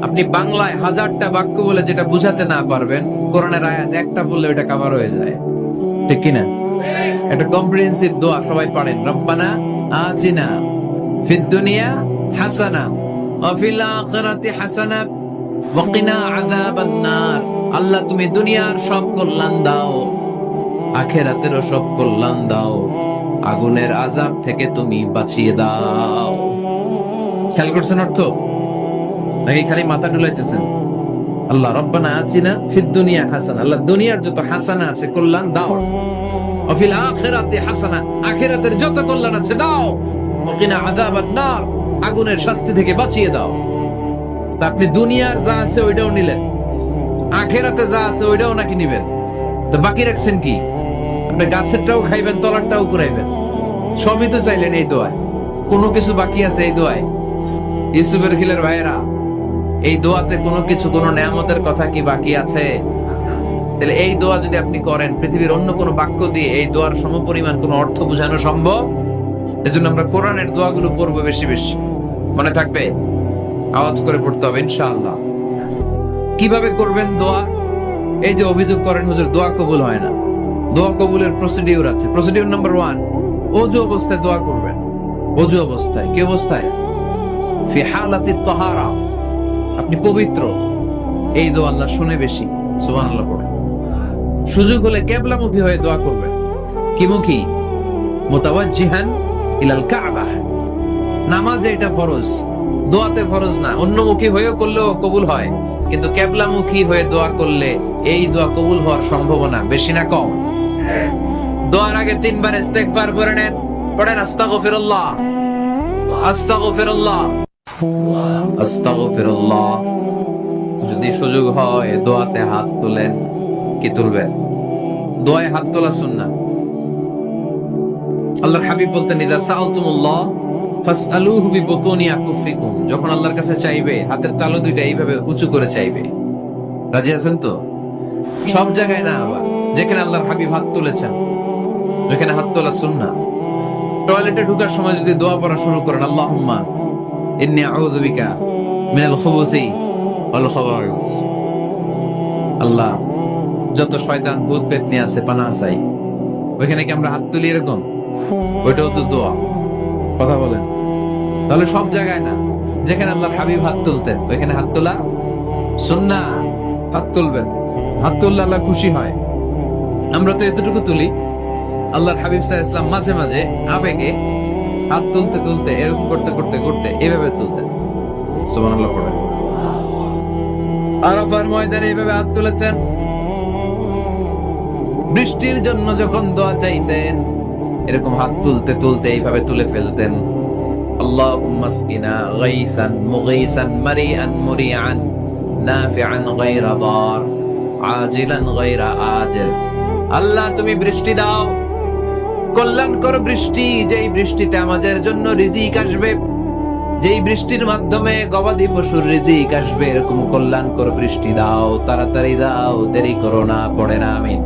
Speaker 1: আপনি বাংলায় 1000টা বাক্য বলে যেটা বুঝাতে না পারবেন, কোরআনের আয়াত একটা বললে ওটা কভার হয়ে যায়, ঠিক কি না? এটা কম্প্রিহেন্সিভ দোয়া, সবাই পড়েন। রব্বানা আতিনা ফিদ দুনিয়া হাসানা ওয়া ফিল আখিরাতি হাসানা ওয়া কিনা আযাবান নার। আল্লাহ তুমি দুনিয়ার সব কল্যাণ দাও, আখিরাতেরও সব কল্যাণ দাও, আগুনের আযাব থেকে তুমি বাঁচিয়ে দাও। খেয়াল করছেন অর্থ নাকি খালি মাথা ডুলাইতেছেন? আল্লাহ রব্বানা আতিনা ফিদ দুনিয়া হাসানা, আল্লাহ দুনিয়ার যত হাসানা আছে কল্যাণ দাও, ওয়া ফিল আখিরাতি হাসানা, আখিরাতের যত কল্যাণ আছে দাও, ওয়া কিনা আযাবান নার, আগুনের শাস্তি থেকে বাঁচিয়ে দাও। তা আপনি দুনিয়ার যা আছে ওইটাও নিলেন, আখিরাতে যা আছে ওইটাও নাকি নিবেন, তো বাকি রাখছেন কি? আপনি গাছেরটাও খাইবেন, তলারটাও কুড়াইবেন, সবই তো চাইলেন এই দোয়ায়। কোনো কিছু বাকি আছে এই দোয়ায়? ইউসুফের খিলের ভাইয়েরা, এই দোয়াতে কোনো কিছু, কোনো নেয়ামতের কথা কি বাকি আছে? তাহলে এই দোয়া যদি আপনি করেন, পৃথিবীর অন্য কোনো বাক্য দিয়ে এই দোয়ার সমপরিমাণ কোনো অর্থ বোঝানো সম্ভব? এজন্য আমরা কোরআনের দোয়াগুলো পড়বো বেশি বেশি। মনে থাকবে? আওয়াজ করে পড়তে হবে ইনশাআল্লাহ। কিভাবে করবেন দোয়া? এই যে অভিযোগ করেন হুজুর দোয়া কবুল হয় না, দোয়া কবুলের প্রসিডিউর আছে। প্রসিডিউর নাম্বার 1, ওযু অবস্থায় দোয়া করবেন। ওযু অবস্থায়, কি অবস্থায়? ফি হালাতি তাহারা, আপনি পবিত্র, এই দোয়া আল্লাহ শুনে বেশি। সুবহানাল্লাহ পড়ে। সুযোগ হলে কিবলামুখী হয়ে দোয়া করবেন। কি মুখী? মুতাওয়াজ্জিহান ইলাল কাবা। নামাজে এটা ফরজ, দোয়াতে ফরজ না। অন্যমুখী হয়েও করলেও কবুল হয়, কিন্তু কিবলামুখী হয়ে দোয়া করলে এই দোয়া কবুল হওয়ার সম্ভাবনা বেশি না কম? দোয়ার আগে 3 বার ইস্তেগফার পড়ে নেন। পড়েন আস্তাগফিরুল্লাহ, আস্তাগফিরুল্লাহ, আস্তাগফিরুল্লাহ। যদি সুযোগ হয় দোয়াতে হাত তোলেন। কি তুলবেন? দোয়ায় হাত তোলা সুন্নাহ। আল্লাহর হাবিব বলতেন, ইযা সাআলতুমুল্লাহ ফাসআলুহু বিবুতুনি আকুফিকুম। যখন আল্লাহর কাছে চাইবে, হাতের তালু দুইটা এইভাবে উঁচু করে চাইবে। রাজি আছেন তো? সব জায়গায় না, আবার যেখানে আল্লাহর হাবিব হাত তুলেছেন ওখানে হাত তোলা সুন্নাহ। টয়লেটে ঢোকার সময় যদি দোয়া পড়া শুরু করেন, আল্লাহুম্মা ইন্নী আউযু বিকা মিনাল খুবুসি ওয়াল খাবাইস, আল্লাহ যত শয়তান ভূত পেতনি আছে পানাহ চাই, ওইখানে কি আমরা হাত তুলি এরকম? ওইটাও তো দোয়া। কথা বলেন। তাহলে সব জায়গায় না, যেখানে আল্লাহর হাবিব হাত তুলতেন ওইখানে হাত তোলা সুন্নাহ। হাত তুলবেন, হাত তুললে আল্লাহ খুশি হয়। আমরা তো এতটুকু তুলি, আল্লাহর হাবিব সাল্লাল্লাহু আলাইহি ওয়াসাল্লাম মাঝে মাঝে আবেগে হাত তুলতে তুলতে এরকম করতে করতে করতে এভাবে তুলতেন। সুবহানাল্লাহ পড়েন। আরাফার ময়দানে এইভাবে হাত তুলেছেন। বৃষ্টির জন্য যখন দোয়া চাইতেন এরকম হাত তুলতে তুলতে এইভাবে তুলে ফেলতেন। আল্লাহুম্মা আসকিনা গাইসান মুগীসান মারিআন মুরিআন নাফিআন গায়রা দার আজিলান গায়রা আজিল। আল্লাহ তুমি বৃষ্টি দাও, কল্যাণকর বৃষ্টি, যেই বৃষ্টিতে আমাদের জন্য রিজিক আসবে, যেই বৃষ্টির মাধ্যমে গবাদি পশুর রিজিক আসবে, এরকম কল্যাণকর বৃষ্টি দাও, তাড়াতাড়ি দাও, দেরি করো না। পড়ে না আমিন।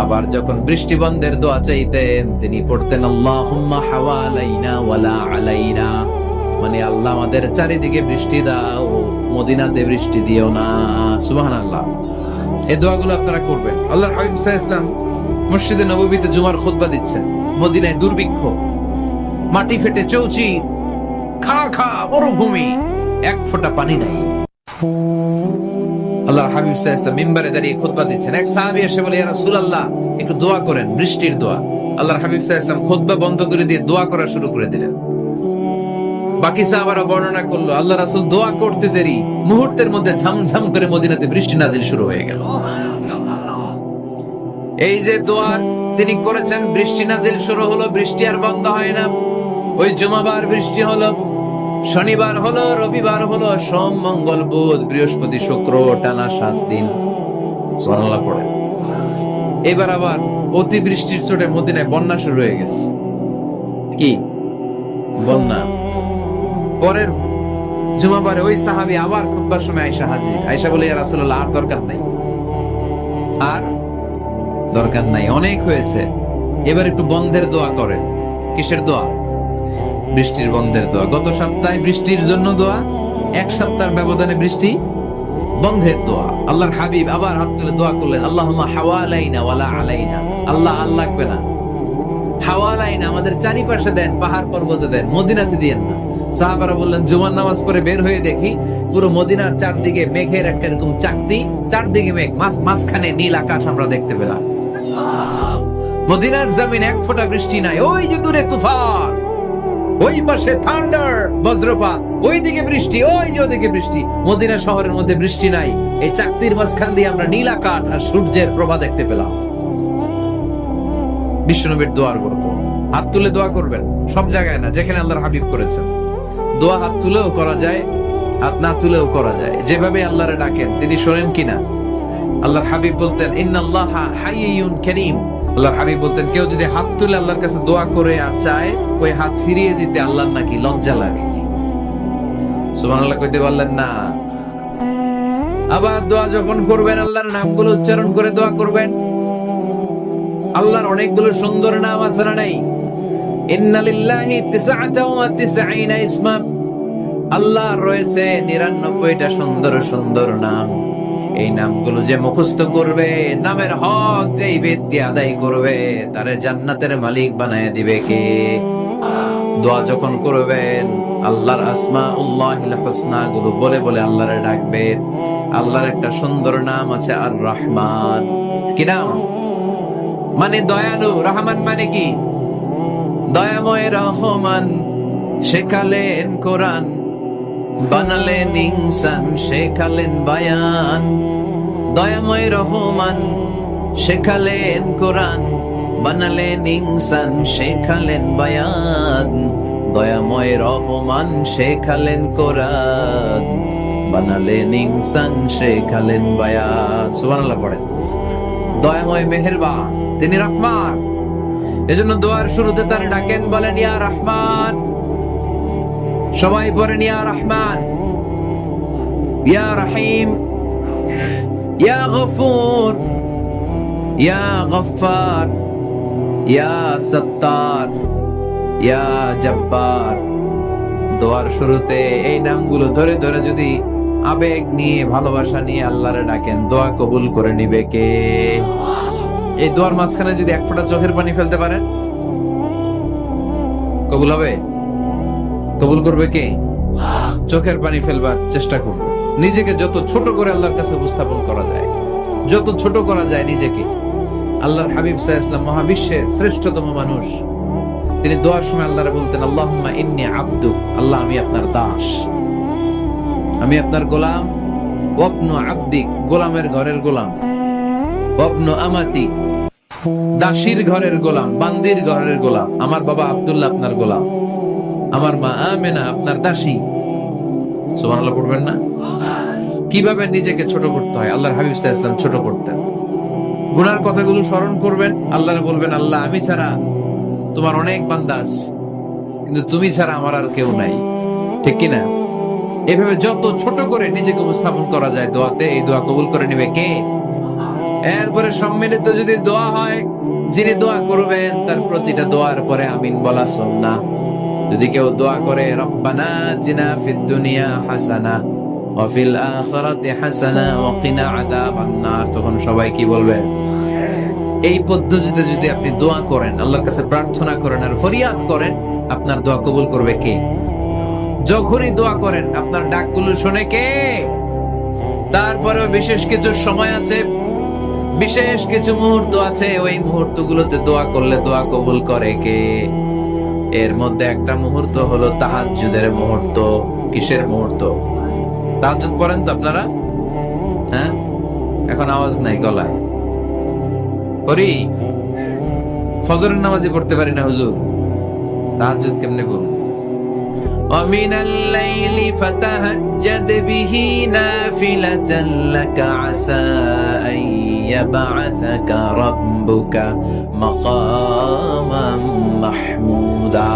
Speaker 1: আবার যখন বৃষ্টি বন্ধের দোয়া চাইতেন তিনি পড়তেন আল্লাহুম্মা হাওয়ালাইনা ওয়ালা আলাইনা, মানে আল্লাহ আমাদের চারিদিকে বৃষ্টি দাও, মদিনাতে বৃষ্টি দিও না। সুবহানাল্লাহ। এই দোয়াগুলো আপনারা করবেন। আল্লাহর হাবিব সাল্লাল্লাহু আলাইহি ওয়াসাল্লাম মসজিদে নববীতে জুমার খুতবা দিচ্ছেন। মদিনায় দুর্ভিক্ষ, মাটি ফেটে চৌচি, খা খা মরুভূমি, এক ফোঁটা পানি নাই। আল্লাহর হাবিব সাল্লাল্লাহু আলাইহি ওয়াসাল্লাম মিম্বারে দাঁড়িয়ে খুতবা দিচ্ছেন। এক সাহাবী এসে বলে, ইয়া রাসূলুল্লাহ একটু দোয়া করেন, বৃষ্টির দোয়া। আল্লাহর হাবিব সাল্লাল্লাহু আলাইহি ওয়াসাল্লাম খুতবা বন্ধ করে দিয়ে দোয়া করা শুরু করে দিলেন। বাকি সাহাবারা বর্ণনা করলো আল্লাহ রাসূল দোয়া করতে দেরি মুহূর্তের মধ্যে ঝমঝম করে মদিনাতে বৃষ্টি নাজিল শুরু হয়ে গেল। এই যে দোয়া তিনি করেছেন, বৃষ্টি নাজিল শুরু হলো, বৃষ্টি আর বন্ধ হয় না। ওই জুমাবার বৃষ্টি হলো, শনিবার হলো, রবিবার হলো, সোম মঙ্গল বুধ বৃহস্পতি শুক্র, টানা 7 দিন। সুবহানাল্লাহ পড়ে। এবার আবার অতি বৃষ্টির চোটে মদিনায় বন্যা শুরু হয়ে গেছে। কি বন্যা? পরের জুমাবারে ওই সাহাবী আবার খুতবার সময় আয়েশা হাজির। আয়েশা বলে, ইয়া রাসূলুল্লাহ, আর দরকার নাই, আর দরকার নাই, অনেক হয়েছে, এবার একটু বন্ধের দোয়া করেন। কিসের দোয়া? বৃষ্টির বন্ধের দোয়া। গত সপ্তাহে বৃষ্টির জন্য দোয়া, 1 সপ্তাহের ব্যবধানে বৃষ্টি বন্ধের দোয়া। আল্লাহর হাবিব আবার হাত তুলে দোয়া করলেন, আল্লাহুম্মা হাওয়ালাইনা ওয়ালা আলাইনা। আল্লাহ আর লাগবে না, হাওয়ালাইনা, আমাদের চারিপাশে দেন, পাহাড় পর্বতে দেন, মদিনাতে দিয়েন না। সাহাবারা বললেন, জুমার নামাজ পড়ে বের হয়ে দেখি পুরো মদিনার চারদিকে মেঘের একটা এরকম চাকতি, চারদিকে মেঘ, মাঝখানে নীল আকাশ আমরা দেখতে পেলাম। মদিনার জমিন এক ফোঁটা বৃষ্টি নাই। ওই যে দূরে তুফান, ওই পাশে থান্ডার, বজ্রপাত, ওইদিকে বৃষ্টি, ওই যে ওদিকে বৃষ্টি। মদিনা শহরের মধ্যে বৃষ্টি নাই, এই চাকতির মাঝখান দিয়ে আমরা নীল আকাশ আর সূর্যের প্রভা দেখতে পেলাম। বিশ্বনবীর দোয়ার গল্প। হাত তুলে দোয়া করবেন, সব জায়গায় না, যেখানে আল্লাহর হাবিব করেছেন। দোয়া হাত তুলেও করা যায়, হাত না তুলেও করা যায়। যেভাবে আল্লাহরে ডাকেন তিনি শোনেন কিনা। আল্লাহর হাবিব বলতেন, ইন্নাল্লাহা হাইয়ুন কারীম। আল্লাহর হাবিব বলতেন, কেউ যদি হাত তুলে আল্লাহর কাছে দোয়া করে আর চায়, ওই হাত ফিরিয়ে দিতে আল্লাহর নাকি লজ্জা লাগে। সুবহানাল্লাহ কইতে পারলেন না? আবার দোয়া যখন করবেন, আল্লাহর নামগুলো উচ্চারণ করে দোয়া করবেন। আল্লাহর অনেকগুলো সুন্দর নাম আছে না নাই? ইন্না লিল্লাহি 99 ইসমা। আল্লাহর রয়েছে 99টা সুন্দর সুন্দর নাম। এই নামগুলো যে মুখস্থ করবে, নামের হক যেই ব্যক্তি আদায় করবে, তারে জান্নাতের মালিক বানায় দিবে কে? দোয়া যখন করবেন, আল্লাহর আসমাউল্লাহিল হুসনা গুলো বলে বলে আল্লাহরে ডাকবেন। আল্লাহর একটা সুন্দর নাম আছে আর রহমান। কি নাম? মানে দয়ালু। রহমান মানে কি? দয়াময়। রহমান শেখালেন কোরআন, বানালেন ইনসান, শেখালেন বায়ান। দয়াময় রহমান শেখালেন কোরআন, বানালেন ইনসান, শেখালেন বায়ান। দয়াময় রহমান শেখালেন কোরআন, বানালেন ইনসান, শেখালেন বায়ান। সুবহানাল্লাহ পড়েন। দয়াময় মেহেরবান, তিনি রহমান। এজন্য দোয়ার শুরুতে তার ডাকেন, বলেন ইয়া রহমান। সবাই পড়েন ইয়া রহমান, ইয়া রহিম, ইয়া গফুর, ইয়া গফফার, ইয়া সত্তার, ইয়া জব্বার। দোয়ার শুরুতে এই নামগুলো ধরে ধরে যদি আবেগ নিয়ে, ভালোবাসা নিয়ে আল্লাহরে ডাকেন, দোয়া কবুল করে নিবে কে? এই দোয়ার মাঝখানে যদি 1 ফোঁটা চোখের পানি ফেলতে পারেন, কবুল হবে? কবুল করবে কে? চোখের পানি ফেলবার চেষ্টা করবে। নিজেকে যত ছোট করে আল্লাহর কাছে উপস্থাপন করা যায়, যত ছোট করা যায় নিজেকে। আল্লাহর হাবিব সাল্লাল্লাহু আলাইহি ওয়াসাল্লাম মহাবিশ্বের শ্রেষ্ঠতম মানুষ। তিনি দোয়ার সময় আল্লাহরে বলতেন, আল্লাহুম্মা ইন্নী আবদুক। আল্লাহ, আমি আপনার দাস, আমি আপনার গোলাম। ওয়াবনু আবদিক, গোলামের ঘরের গোলাম। ওয়াবনু আমাতি, দাসীর ঘরের গোলাম, বান্দির ঘরের গোলাম। আমার বাবা আব্দুল্লাহ আপনার গোলাম, আমার মা আমেনা আপনার দাসী। সুবহানাল্লাহ পড়বেন না? কিভাবে নিজেকে ছোট করতে হয় আল্লাহর হাবিব সাল্লাল্লাহু আলাইহি ওয়াসাল্লাম ছোট করতেন। গুনার কথাগুলো স্মরণ করবেন, আল্লাহরে বলবেন, আল্লাহ, আমি ছাড়া তোমার অনেক বান্দা আছে, কিন্তু তুমি ছাড়া আমার আর কেউ নাই। ঠিক কি না? এভাবে যত ছোট করে নিজেকে উপস্থাপন করা যায় দোয়াতে, এই দোয়া কবুল করে নেবে কে? এরপরে সম্মিলিত যদি দোয়া হয়, যিনি দোয়া করবেন তার প্রতিটা দোয়ার পরে আমিন বলা সুন্নাহ। যদি কেউ দোয়া করে, রব্বানা জিনা ফিদ দুনিয়া হাসানা ওয়া ফিল আখিরাতি হাসানা ওয়া কিনা আযাবান নার, তখন সবাই কি বলবে? এই পদ্ধতিতে যদি আপনি দোয়া করেন, আল্লাহর কাছে প্রার্থনা করেন আর ফরিয়াদ করেন, আপনার দোয়া কবুল করবে কে? যখনই দোয়া করেন আপনার ডাকগুলো শুনে কে? তারপরেও বিশেষ কিছু সময় আছে, বিশেষ কিছু মুহূর্ত আছে, ওই মুহূর্তগুলোতে দোয়া করলে দোয়া কবুল করে কে? এর মধ্যে একটা মুহূর্ত হলো তাহাজ্জুদের মুহূর্ত। কিসের মুহূর্ত? তাহাজ্জুদ পড়েন তো আপনারা? হ্যাঁ, এখন আওয়াজ নাই গলায়। করি, ফজরের নামাজই পড়তে পারি না হুজুর, তাহাজ্জুদ কেমনে করব? ومن الليل فتهجد به نافلة لك عسى أن يبعثك ربك مقاما محمودا।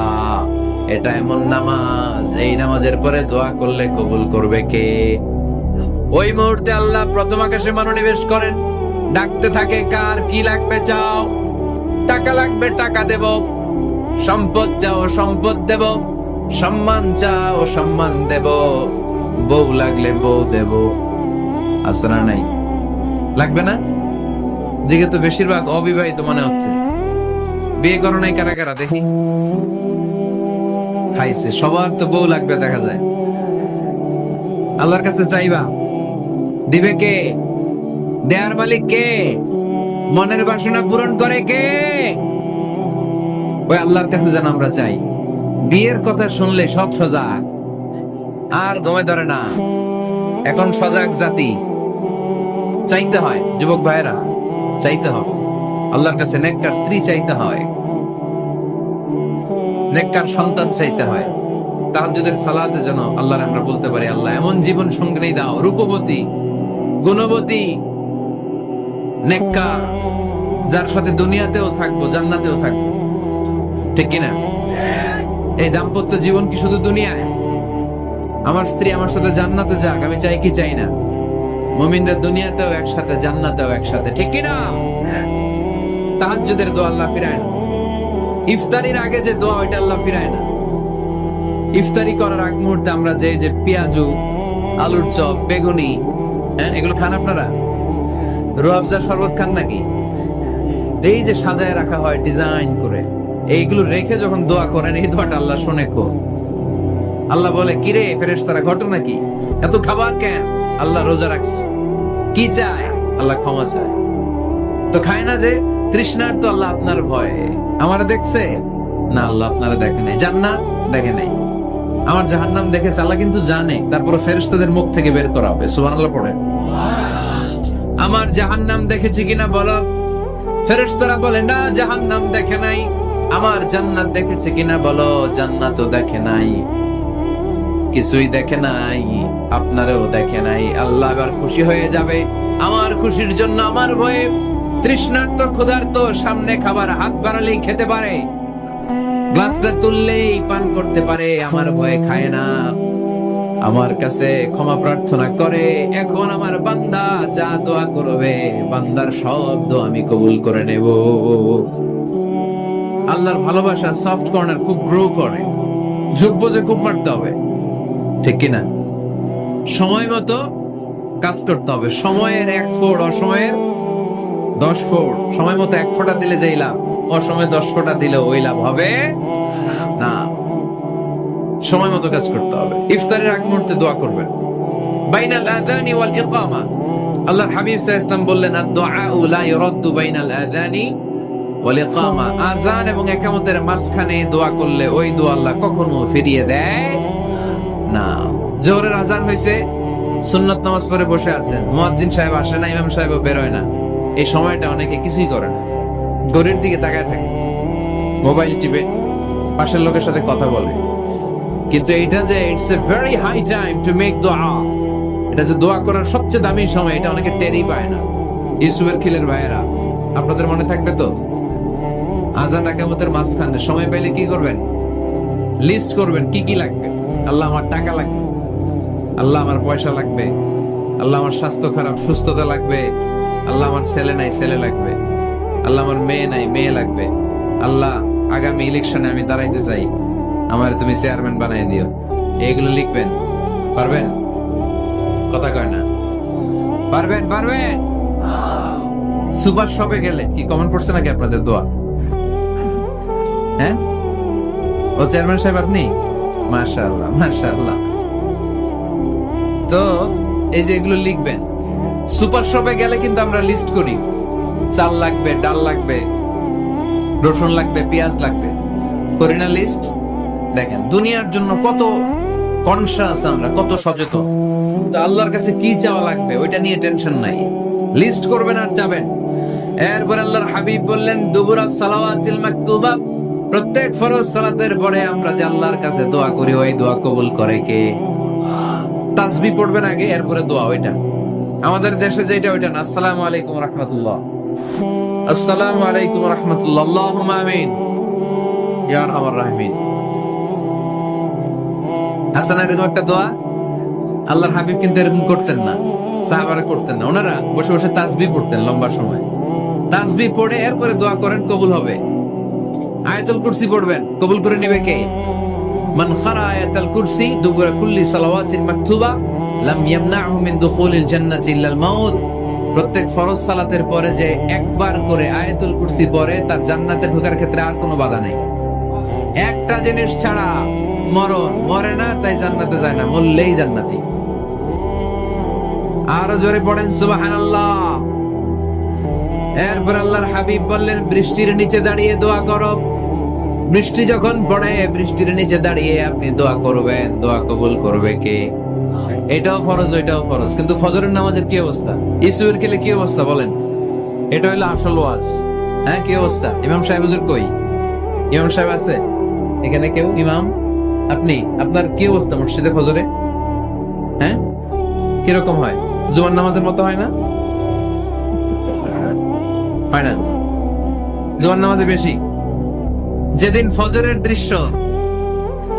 Speaker 1: এটা এমন নামাজ, এই নামাজের পরে দোয়া করলে কবুল করবে কে? ওই মুহূর্তে আল্লাহ প্রথম আকাশে মনোনিবেশ করেন, ডাকতে থাকে, কার কি লাগবে চাও? টাকা লাগবে টাকা দেব, সম্পদ চাও সম্পদ দেব, সম্মান চাও সম্মান দেব, বউ লাগলে বউ দেব। আসরা নাই? লাগবে না? দিকে তো বেশিরভাগ অবিবাহিত মনে হচ্ছে। বিয়ে করো নাই কারা কারা দেখি? খাইছে, সবার তো বউ লাগবে দেখা যায়। আল্লাহর কাছে চাইবা, দিবে কে? দেয়ার মালিক কে? মনের বাসনা পূরণ করে কে? ওই আল্লাহর কাছে যেন আমরা চাই। বিয়ের কথা শুনলে সব সজাগ, আর ঘুমে ধরে না। এখন সজাগ জাতি, চাইতে হয়। যুবক ভাইরা, চাইতে হবে আল্লাহর কাছে, নেককার স্ত্রী চাইতে হয়, নেককার সন্তান চাইতে হয়। তাহাজ্জুদের সালাতে যেন আল্লাহর আমরা বলতে পারি, আল্লাহ এমন জীবন সঙ্গী দাও, রূপবতী, গুণবতী, নেককার, যার সাথে দুনিয়াতেও থাকবো জান্নাতেও থাকবো। ঠিক কিনা? এই দাম্পত্য জীবন কি শুধু দুনিয়ায়? আমার স্ত্রী আমার সাথে জান্নাতে যাক, আমি চাই কি চাই না? মুমিনরা দুনিয়াতেও একসাথে, জান্নাতেও একসাথে। ঠিক কিনা? তাহাজ্জুদের দোয়া আল্লাহ ফিরায় না। ইফতারির আগে যে দোয়া, ওইটা আল্লাহ ফিরায় না। ইফতারি করার আগ মুহূর্তে আমরা যে পেঁয়াজু, আলুর চপ, বেগুনি, এগুলো খান আপনারা? রুয়াবজার শরবত খান নাকি? এই যে সাজায় রাখা হয় ডিজাইন করে, এইগুলো রেখে যখন দোয়া করেন, এই দোয়াটা আল্লাহ শুনে কো। আল্লাহ বলে, কিরে ফেরেশতারা, ঘটনা কি? এত খাবার কেন? আল্লাহ রোজা রাখছে। কি চায়? আল্লাহ ক্ষমা চায়। তো খায় না যে তৃষ্ণার, তো আল্লাহ আপনার ভয়ে। আমারে দেখছে না, আল্লাহ আপনারা দেখে নাই। জান্নাত দেখে নাই, আমার জাহান্নাম দেখেছে আল্লাহ কিন্তু জানে। তারপর ফেরেশতাদের মুখ থেকে বের করা হবে। সুবহানাল্লাহ পড়ে। আমার জাহান্নাম দেখেছি কিনা বলো? ফেরেশতারা বলে না, জাহান্নাম দেখে নাই। আমার জান্নাত দেখেছে কিনা বলো? জান্নাতও দেখে নাই, কিছুই দেখে নাই, আপনারও দেখে নাই। আল্লাহ এবার খুশি হয়ে যাবে। আমার খুশির জন্য আমার ভয়ে তৃষ্ণার্ত ক্ষুধার্ত সামনে খাবার হাত বাড়ালেই খেতে পারে, গ্লাসটা তুললেই পান করতে পারে, আমার ভয়ে খায় না, আমার কাছে ক্ষমা প্রার্থনা করে। এখন আমার বান্দা যা দোয়া করবে, বান্দার সব দোয়া আমি কবুল করে নেব। আল্লাহর ভালোবাসা সফট কর্নার খুব গ্রো করে, ঝুঁক বোঝে খুব মারতে হবে। ঠিক কিনা? সময় মতো কাজ করতে হবে। সময়ের 1 ফোঁট, অসময়ের 10 ফোঁট। সময় মতো 1 ফোঁটা দিলে যেই লাভ, অসময়ে 10 ফোঁটা দিলে ওই লাভ হবে না। সময় মতো কাজ করতে হবে। ইফতারের আগ মুহূর্তে দোয়া করবেন। বাইনাল আযানি ওয়াল ইকামা, আল্লাহর হাবিব সাল্লাল্লাহু আলাইহি ওয়াসাল্লাম বললেন, আদ-দুআউ লা ইউরাদ্দু বাইনাল আযানি ওয়াল ইকামা। আযান এবং ইকামতের মাঝখানে দোয়া করলে ওই দোয়া আল্লাহ কখনো ফিরিয়ে দেয় না। জোহরের আযান হইছে, সুন্নাত নামাজ পড়ে বসে আছেন, মুয়াজ্জিন সাহেব আসে না, ইমাম সাহেবও বের হয় না। এই সময়টা অনেকে কিছুই করে না, ঘড়ির দিকে তাকায় থাকে, মোবাইল টিপে, পাশের লোকের সাথে কথা বলে। কিন্তু এইটা যে it's a very high time to make দোয়া, এটা যে দোয়া করার সবচেয়ে দামি সময়, এটা অনেকে টেরই পায় না। ইউসুফের খিলের ভাইয়েরা, আপনাদের মনে থাকবে তো, আযান ইকামতের মাঝখানে সময় পাইলে কি করবেন? লিস্ট করবেন কি কি লাগবে। আল্লাহ আমার টাকা লাগবে, আল্লাহ আমার পয়সা লাগবে, আল্লাহ আমার স্বাস্থ্য খারাপ, সুস্থতা লাগবে, আল্লাহ আমার ছেলে নাই, ছেলে লাগবে, আল্লাহ আমার মেয়ে নাই, মেয়ে লাগবে, আল্লাহ আগামী ইলেকশনে আমি দাঁড়াইতে চাই, আমার তুমি চেয়ারম্যান বানাই দিও। এইগুলো লিখবেন। পারবেন? কথা কয় না। পারবেন? পারবেন? সুপার শপে গেলে কি কমন পড়ছে নাকি আপনাদের দোয়া? হ্যাঁ, ও চেয়ারম্যান সাহেব আপনি? মাশাআল্লাহ, মাশাআল্লাহ। তো এই যে এগুলো লিখবেন। সুপার শপে গেলে কিন্তু আমরা লিস্ট করি, চাল লাগবে, ডাল লাগবে, রসুন লাগবে, পেঁয়াজ লাগবে। করি না লিস্ট? দেখেন দুনিয়ার জন্য কত কনসাস আমরা, কত সচেতন। তো আল্লাহর কাছে কি চাওয়া লাগবে ওইটা নিয়ে টেনশন নাই, লিস্ট করবেন আর যাবেন। এরপর আল্লাহর হাবিব বললেন দুবুরা সালাওয়াতিল মাকতুবা, প্রত্যেক ফরজ সালাতের পরে আমরা যে আল্লাহর কাছে দোয়া করি ওই দোয়া কবুল করে কে? তাসবিহ পড়বেন আগে, এরপরে দোয়া। ওইটা আমাদের দেশে যেটা ওইটা না, আসসালামু আলাইকুম রাহমাতুল্লাহ, আসসালামু আলাইকুম রাহমাতুল্লাহ, আল্লাহুম্মা আমিন ইয়া আরহামার রাহিমিন। হাসান এরকম একটা দোয়া আল্লাহর হাবিব কিন্তু এরকম করতেন না, সাহাবারা করতেন না। ওনারা বসে বসে তাসবিহ পড়তেন লম্বা সময়। তাসবিহ পড়ে এরপরে দোয়া করেন, কবুল হবে। আয়াতুল কুরসি পড়বেন, কবুল করে নেবে কে? মান খারা আয়াতুল কুরসি দুবুরা কুল্লি সালাওয়াতিন মাকতুবা লাম ইয়ামনাহু মিন দুখুলিল জান্নাতি ইল্লাল মাউত। প্রত্যেক ফরজ সালাতের পরে যে একবার করে আয়াতুল কুরসি পড়ে তার জান্নাতে ঢোকার ক্ষেত্রে আর কোনো বাধা নেই। একটা জিনিস ছাড়া, মরণ, মরে না তাই জান্নাতে যায় না, মরলেই জান্নাতি। আরো জোরে পড়েন সুবহানাল্লাহ। এরপর আল্লাহর হাবিব বললেন বৃষ্টির নিচে দাঁড়িয়ে দোয়া করো। বৃষ্টি যখন পড়ে বৃষ্টির নিচে দাঁড়িয়ে আপনি দোয়া করবেন, দোয়া কবুল করবে কে? এটাও ফরজ ওইটাও ফরজ। কিন্তু ফজরের নামাজের কি অবস্থা? ইসুয়ের খেলে কি অবস্থা বলেন? এটা হলো আসল ওয়াজ। হ্যাঁ, কি অবস্থা? ইমাম সাহেব হুজুর কই? ইমাম সাহেব আছে এখানে কেউ? ইমাম আপনি, আপনার কি অবস্থা মসজিদে ফজরে? হ্যাঁ, কিরকম হয়? জুমার নামাজের মতো হয় না? হয় না? জুমার নামাজে বেশি। যেদিন ফজরের দৃশ্য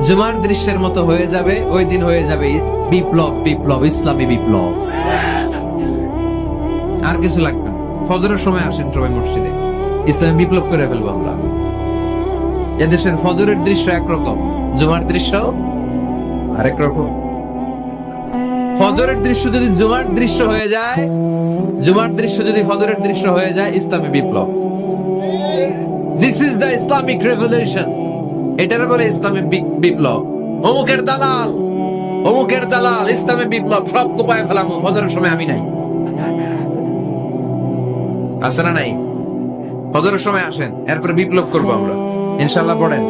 Speaker 1: জুমার দৃশ্যের মতো হয়ে যাবে ওই দিন হয়ে যাবে বিপ্লব, বিপ্লব, ইসলামী বিপ্লব। আর কিছু লাগবে না। ফজরের সময় আসেন সবাই মসজিদে, ইসলামী বিপ্লব করে ফেলবো আমরা। এদেশের ফজরের দৃশ্য একরকম, জুমার দৃশ্য আরেক রকম। ফজরের দৃশ্য যদি জুমার দৃশ্য হয়ে যায়, জুমার দৃশ্য যদি ফজরের দৃশ্য হয়ে যায়, ইসলামী বিপ্লব। This is the Islamic revolution. এটার বলে ইসলামী বিপ্লব। অমুকের দালাল, অমুকের দালাল, ইসলামী বিপ্লব, সব কোপায় ফেলামো। ফজরের সময় আমি নাই, আছে না নাই? ফজরের সময় আসেন, এরপরে বিপ্লব করবো আমরা ইনশাআল্লাহ। পড়েন।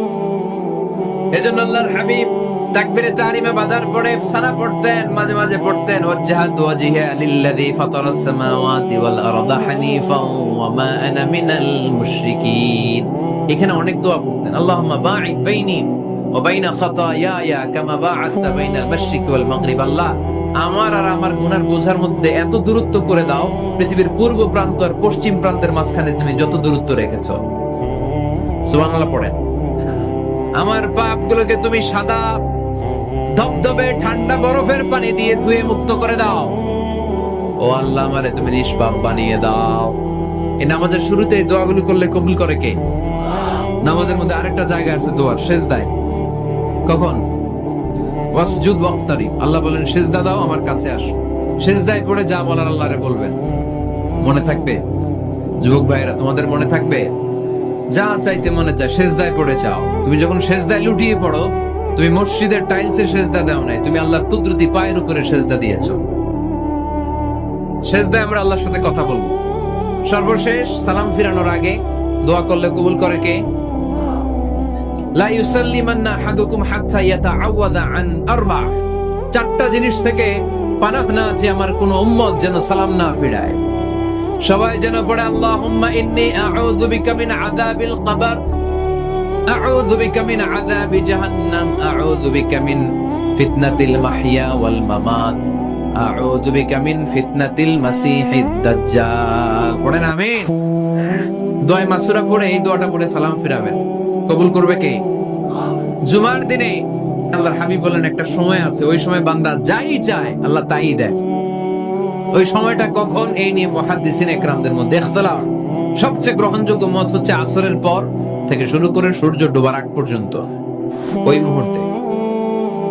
Speaker 1: এজন্য আল্লাহর হাবিব তাকবীরে তাহরিমে বাদার পড়ে সানা পড়তেন, মাঝে মাঝে পড়তেন ওয়াজহাতু ওয়াজহিয়া লিল্লাযী ফাতারাস সামাওয়াতি ওয়াল আরদা হানিফাও ওয়া মা আনা মিনাল মুশরিকিন। এখানে অনেক দোয়া পড়তেন। আল্লাহুম্মা বাঈদ বাইনি ওয়া বাইনা খাতায়ায়া কামা বা'আদতা বাইনাল মাশরিকি ওয়াল মাগরিব। আল্লাহ, আমার আর আমার গুনার বোঝার মধ্যে এত দূরত্ব করে দাও, পৃথিবীর পূর্ব প্রান্ত আর পশ্চিম প্রান্তের মাঝখানে তুমি যত দূরত্ব রেখেছো। সুবহানাল্লাহ পড়েন। আমার পাপগুলোকে তুমি সাদা ধবধবে ঠান্ডা বরফের পানি দিয়ে ধুয়ে মুক্ত করে দাও। ও আল্লাহ, আমারে তুমি নিষ্পাপ বানিয়ে দাও। এই নামাজের শুরুতে এই দোয়াগুলো করলে কবুল করে কে? নামাজের মধ্যে আরেকটা জায়গা আছে দোয়ার, সেজদায়। কখন? ওয়াসজুদ ওয়াক্তারিব। আল্লাহ বলেন সেজদা দাও, আমার কাছে আসো। সেজদায় পড়ে যা বলার আল্লাহরে বলবেন। মনে থাকবে? যুবক ভাইরা, তোমাদের মনে থাকবে? যা চাইতে মনে চায় সেজদায় পড়ে চাও। তুমি যখন সেজদায় লুটিয়ে পড়ো, তুমি মসজিদের টাইলসে সেজদা দাও নাই, তুমি আল্লাহর কুদরতি পায়ের উপরে সেজদা দিয়েছো। সেজদায় আমরা আল্লাহর সাথে কথা বলবো। সর্বশেষ সালাম ফিরানোর আগে দোয়া করলে কবুল করে কে? লা ইউসাল্লিমান্না আহাদুকুম হাত্তা ইয়াতাআওয়াযা আন আরবা। চারটা জিনিস থেকে পানাহ না আছে আমার কোন উম্মত যেন সালাম না ফিরায়। সবাই যেন পড়ে আল্লাহুম্মা ইন্নী আউযু বিকা মিন আযাবিল কবর, আউযু বিকা মিন আযাবি জাহান্নাম, আউযু বিকা মিন ফিতনাতিল মাহইয়া ওয়াল মামাত, আউযু বিকা মিন ফিতনাতিল মাসিহিদ দাজ্জাল। পড়েন আমিন। দোয়া মাসুরা পড়ে এই দোয়াটা পড়ে সালাম ফিরাবেন। কবুল করবে কে? জুমার দিনে আল্লাহর হাবিব বলেন একটা সময় আছে, ওই সময় বান্দা যাই চায় আল্লাহ তাই দেয়। ওই সময়টা কখন? এই নিয়ে মুহাদ্দিসিন ইকরামদের মধ্যে ইখতিলাফ। সবচেয়ে গ্রহণযোগ্য মত হচ্ছে আসরের পর থেকে শুরু করে সূর্য ডোবার আগ পর্যন্ত। ওই মুহূর্তে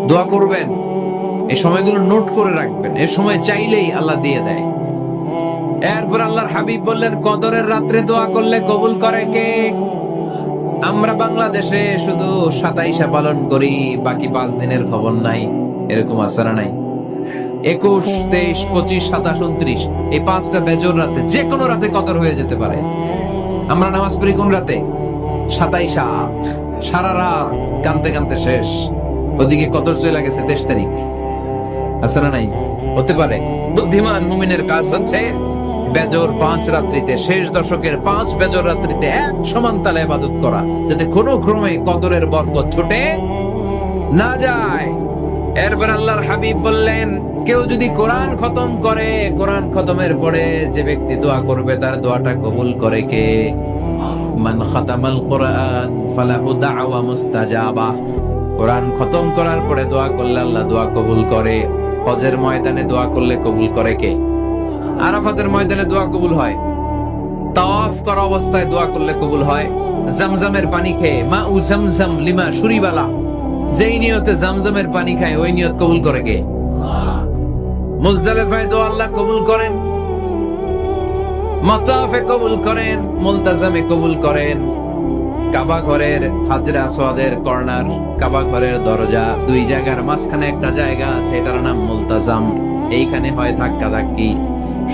Speaker 1: দোয়া করবেন, এই সময়গুলো নোট করে রাখবেন। এই সময় চাইলেই আল্লাহ দিয়ে দেয়। এরপর আল্লাহর হাবিব বললেন কদরের রাত্রে দোয়া করলে কবুল করে কে? আমরা বাংলাদেশে শুধু 27 পালন করি, বাকি 5 দিনের খবর নাই। এরকম আসারা নাই? 21, 23, 25, 27, 29 এই 5টা বেজর রাতে, যে কোনো রাতে কদর হয়ে যেতে পারে। আমরা নামাজ পড়ি কোন রাতে? 27। সারা রাত কানতে কানতে শেষ, ওদিকে কদর চলে গেছে 23 তারিখ, আছে না নাই? হতে পারে। বুদ্ধিমান মুমিনের কাজ হচ্ছে বেজর 5 রাত্রিতে, শেষ দশকের 5 বেজর রাত্রিতে এক সমান তালে ইবাদত করা, যাতে কোনো ক্রমে কদরের বরকত ছুটে না যায়। এরপর আল্লাহর হাবিব বললেন, কেউ যদি কোরআন খতম করে, কোরআন খতমের পরে যে ব্যক্তি দোয়া করবে তার দোয়াটা কবুল করে কে? মান খাতামাল কোরআন ফালাহু দাওয়া মুস্তাজাবা। কোরআন খতম করার পরে দোয়া করলে আল্লাহ দোয়া কবুল করে। হজের ময়দানে দোয়া করলে কবুল করে কে? আরাফাতের ময়দানে দোয়া কবুল হয়। তাওয়াফ করা অবস্থায় দোয়া করলে কবুল হয়। জামজামের পানি খেয়ে, মা উ জামজাম লিমা শুরিবালা, যেই নিয়তে জামজামের পানি খায় ওই নিয়ত কবুল করে কে? মুজদালিফায় দোয়া আল্লাহ কবুল করেন, মাতাফে কবুল করেন, মুলতাজামে কবুল করেন। কাবা ঘরের হাজরে আসওয়াদের কর্নার, কাবা ঘরের দরজা, দুই জায়গার মাঝখানে একটা জায়গা আছে, এটার নাম মুলতাজাম। এইখানে হয় ধাক্কা ধাক্কি,